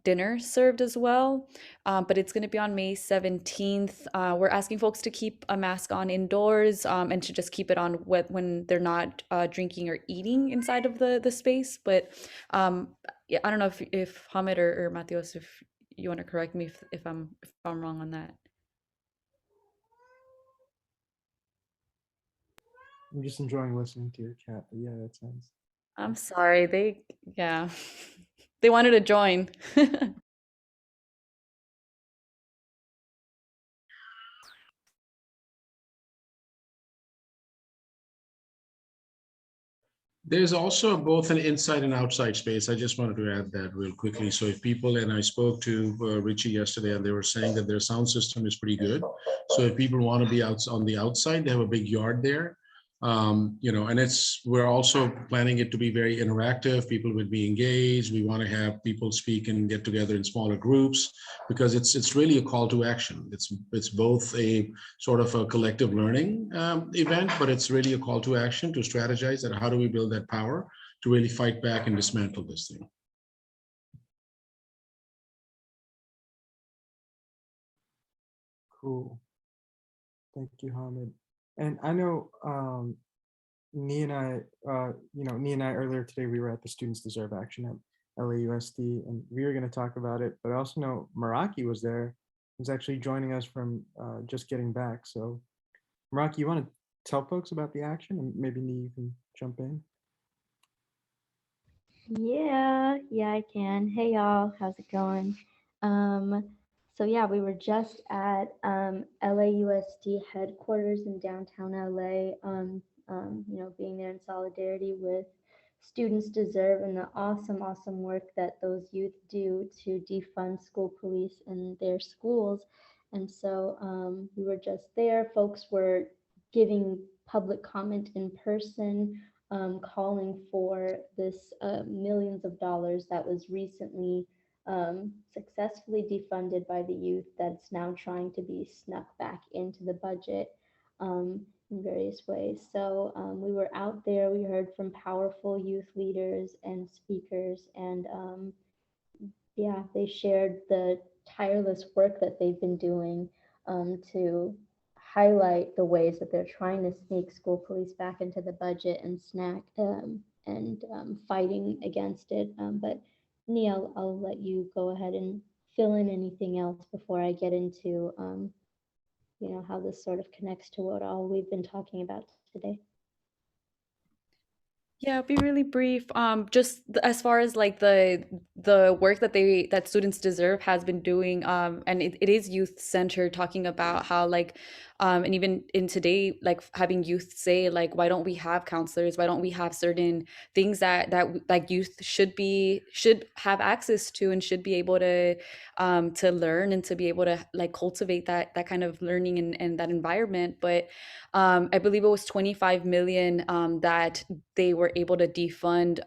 dinner served as well. But it's going to be on May 17th. We're asking folks to keep a mask on indoors and to just keep it on when they're not drinking or eating inside of the space. But yeah, I don't know if Hamid or Matios, if you want to correct me if I'm wrong on that. I'm just enjoying listening to your chat. But yeah, that sounds. I'm sorry. Yeah, they wanted to join. There's also both an inside and outside space. I just wanted to add that real quickly. So if people, and I spoke to Richie yesterday, and they were saying that their sound system is pretty good. So if people want to be out on the outside, they have a big yard there. And we're also planning it to be very interactive. People would be engaged. We want to have people speak and get together in smaller groups because it's really a call to action. It's both a sort of a collective learning event, but it's really a call to action to strategize that how do we build that power to really fight back and dismantle this thing. Cool. Thank you, Hamid. And I know Nee and I earlier today, we were at the Students Deserve Action at LAUSD, and we were going to talk about it, but I also know Meraki was there. He's actually joining us from just getting back. So Meraki, you want to tell folks about the action, and maybe Nee, you can jump in? Yeah, I can. Hey y'all, how's it going? So yeah, we were just at LAUSD headquarters in downtown LA, being there in solidarity with Students Deserve and the awesome work that those youth do to defund school police in their schools. And so we were just there. Folks were giving public comment in person, calling for this millions of dollars that was recently successfully defunded by the youth that's now trying to be snuck back into the budget in various ways. So we were out there, we heard from powerful youth leaders and speakers, and yeah, they shared the tireless work that they've been doing to highlight the ways that they're trying to sneak school police back into the budget and fighting against it. But Neil, I'll let you go ahead and fill in anything else before I get into how this sort of connects to what all we've been talking about today. Yeah, it'll be really brief. Just as far as like the work that Students Deserve has been doing, and it is youth centered, talking about how like, and even in today, like having youth say like, why don't we have counselors? Why don't we have certain things that like youth should have access to and should be able to learn and to be able to like cultivate that kind of learning and that environment. But I believe it was 25 million that they were able to defund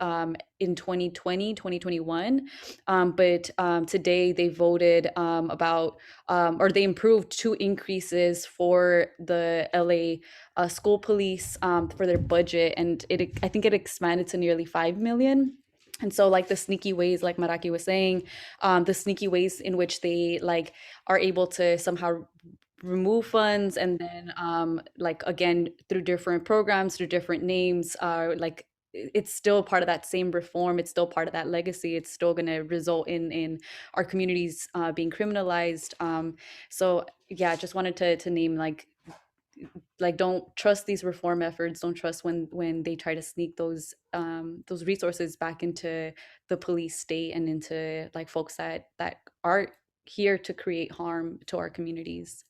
in 2020, 2021. But today they voted or they improved 2 increases for the LA school police for their budget. And I think it expanded to nearly 5 million. And so like the sneaky ways, like Meraki was saying, the sneaky ways in which they like are able to somehow remove funds and then like again through different programs, through different names, like it's still part of that same reform, it's still part of that legacy, it's still going to result in our communities being criminalized. So yeah, I just wanted to name like don't trust these reform efforts, don't trust when they try to sneak those resources back into the police state and into like folks that are here to create harm to our communities.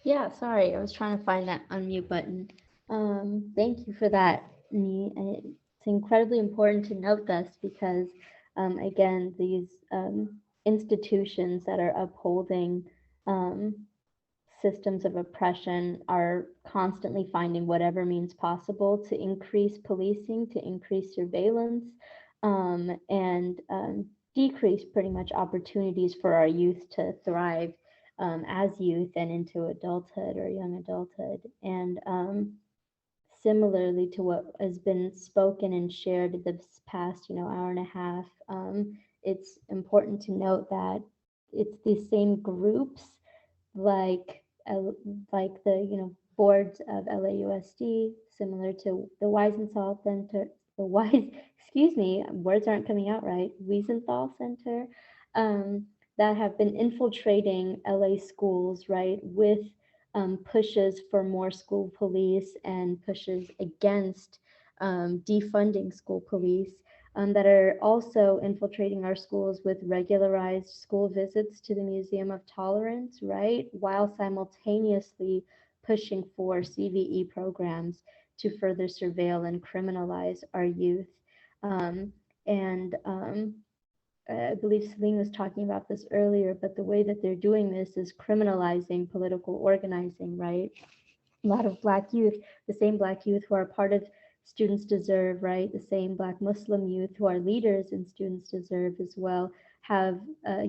Yeah, sorry, I was trying to find that unmute button. Thank you for that, Nee. And it's incredibly important to note this because, again, these institutions that are upholding systems of oppression are constantly finding whatever means possible to increase policing, to increase surveillance, and decrease pretty much opportunities for our youth to thrive as youth and into adulthood or young adulthood. And similarly to what has been spoken and shared this past, hour and a half, it's important to note that it's these same groups like the boards of LAUSD, similar to the Wiesenthal Center, excuse me, words aren't coming out right, Wiesenthal Center, that have been infiltrating LA schools, right, with pushes for more school police and pushes against defunding school police, that are also infiltrating our schools with regularized school visits to the Museum of Tolerance, right? While simultaneously pushing for CVE programs to further surveil and criminalize our youth. I believe Celine was talking about this earlier, but the way that they're doing this is criminalizing political organizing, right? A lot of Black youth, the same Black youth who are part of Students Deserve, right? The same Black Muslim youth who are leaders in Students Deserve as well, have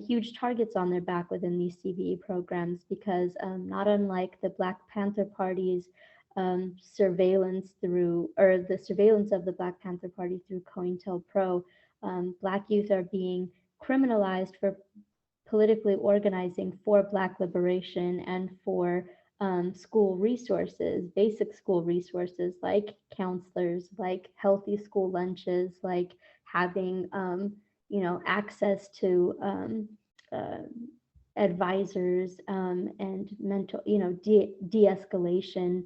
huge targets on their back within these CVE programs because not unlike the Black Panther Party's surveillance through, or the surveillance of the Black Panther Party through COINTELPRO, Black youth are being criminalized for politically organizing for Black liberation and for school resources, basic school resources like counselors, like healthy school lunches, like having access to advisors and mental, de-escalation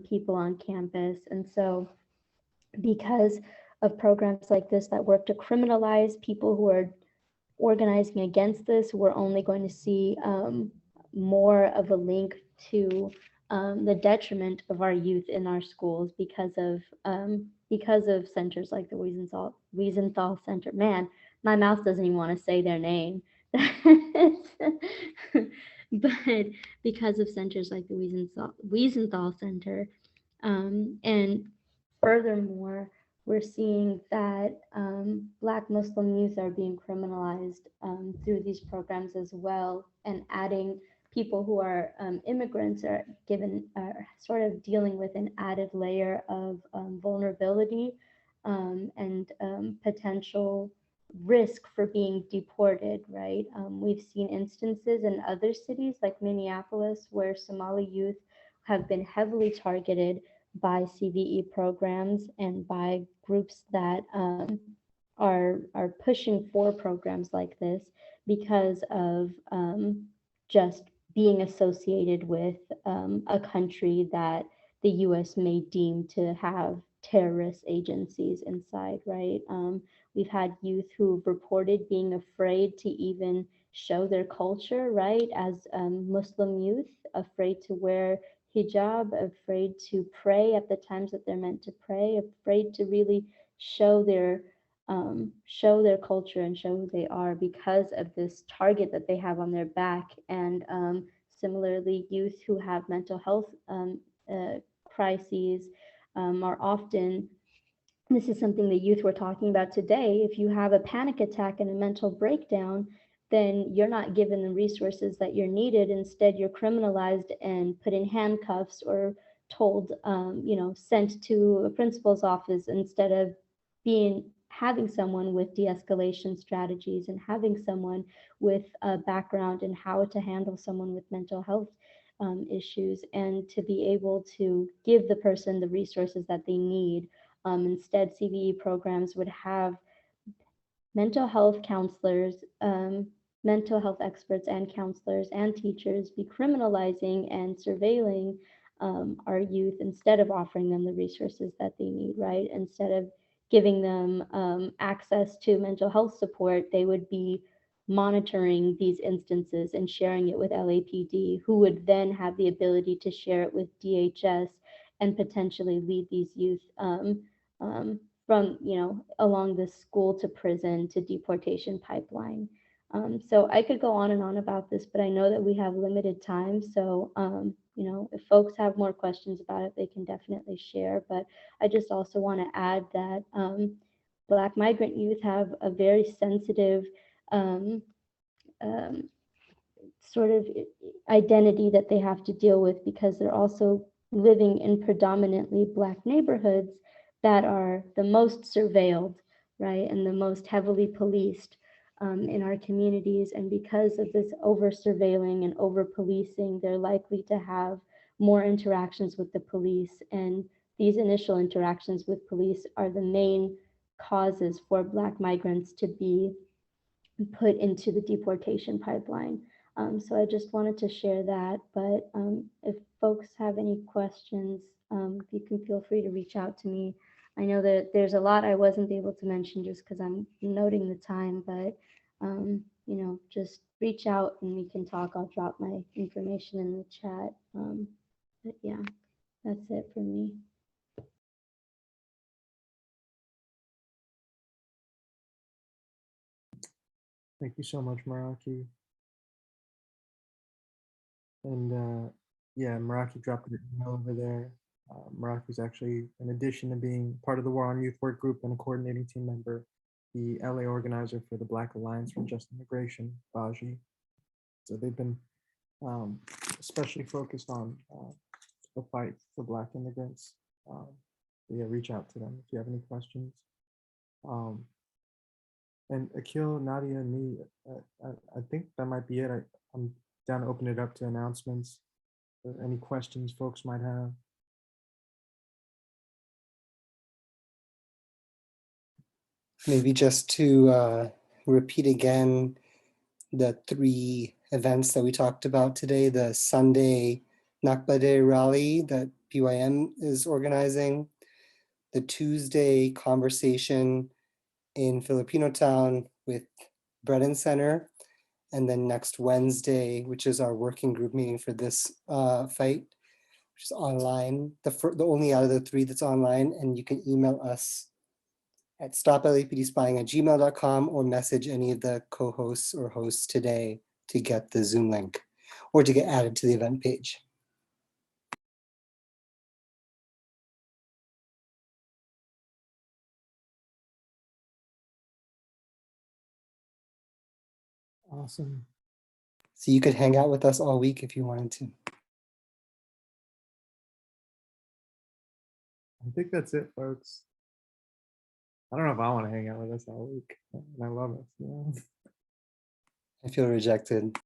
people on campus. And so because of programs like this that work to criminalize people who are organizing against this, we're only going to see more of a link to the detriment of our youth in our schools because of centers like the Wiesenthal Center. Man, my mouth doesn't even want to say their name. But because of centers like the Wiesenthal Center, and furthermore, we're seeing that Black Muslim youth are being criminalized through these programs as well, and adding people who are immigrants are sort of dealing with an added layer of vulnerability and potential risk for being deported, right? We've seen instances in other cities like Minneapolis where Somali youth have been heavily targeted by CVE programs and by groups that are pushing for programs like this because of just being associated with a country that the US may deem to have terrorist agencies inside, right? We've had youth who've reported being afraid to even show their culture, right? As Muslim youth, afraid to wear hijab, afraid to pray at the times that they're meant to pray, afraid to really show their culture and show who they are because of this target that they have on their back. And similarly, youth who have mental health crises are often, this is something the youth were talking about today, if you have a panic attack and a mental breakdown, then you're not given the resources that you're needed. Instead, you're criminalized and put in handcuffs or told, sent to a principal's office instead of having someone with de-escalation strategies and having someone with a background in how to handle someone with mental health issues, and to be able to give the person the resources that they need. Instead, CVE programs would have mental health counselors, mental health experts and counselors and teachers be criminalizing and surveilling our youth instead of offering them the resources that they need, right? Instead of giving them access to mental health support, they would be monitoring these instances and sharing it with LAPD, who would then have the ability to share it with DHS and potentially lead these youth from, along the school to prison to deportation pipeline. So I could go on and on about this, but I know that we have limited time. So, you know, if folks have more questions about it, they can definitely share. But I just also want to add that Black migrant youth have a very sensitive um, um, sort of identity that they have to deal with, because they're also living in predominantly Black neighborhoods that are the most surveilled, right, and the most heavily policed in our communities. And because of this over surveilling and over policing, they're likely to have more interactions with the police. And these initial interactions with police are the main causes for Black migrants to be put into the deportation pipeline. So I just wanted to share that. But if folks have any questions, you can feel free to reach out to me. I know that there's a lot I wasn't able to mention just because I'm noting the time, but you know, just reach out and we can talk. I'll drop my information in the chat. But yeah, that's it for me. Thank you so much, Meraki. And yeah, Meraki dropped an email over there. Meraki's actually, in addition to being part of the War on Youth work group and a coordinating team member, the LA organizer for the Black Alliance for Just Immigration, BAJI. So they've been especially focused on the fight for Black immigrants. Yeah, reach out to them if you have any questions. And Akil, Nadia, and me, I think that might be it. I'm down to open it up to announcements. Any questions folks might have. Maybe just to repeat again the 3 events that we talked about today: the Sunday Nakba Day rally that BYM is organizing, the Tuesday conversation in Filipino Town with Bredin Center, and then next Wednesday, which is our working group meeting for this fight, which is online, the only out of the 3 that's online. And you can email us at stoplapdspying@gmail.com or message any of the co-hosts or hosts today to get the Zoom link or to get added to the event page. Awesome. So you could hang out with us all week if you wanted to. I think that's it, folks. I don't know if I want to hang out with us all week, and I love us. You know? I feel rejected.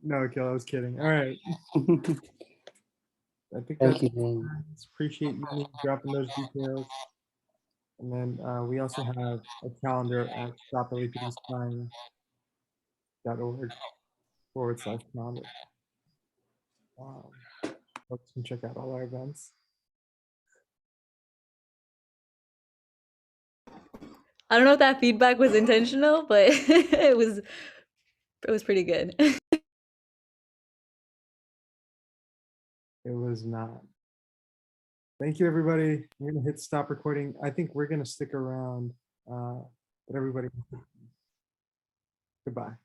No, Akil, I was kidding. All right. I think Thank that's you. appreciate you dropping those details. And then we also have a calendar at stoplapdspying.org/calendar. Folks can check out all our events. I don't know if that feedback was intentional, but it was pretty good. It was not. Thank you, everybody. We're gonna hit stop recording. I think we're gonna stick around, but everybody, goodbye.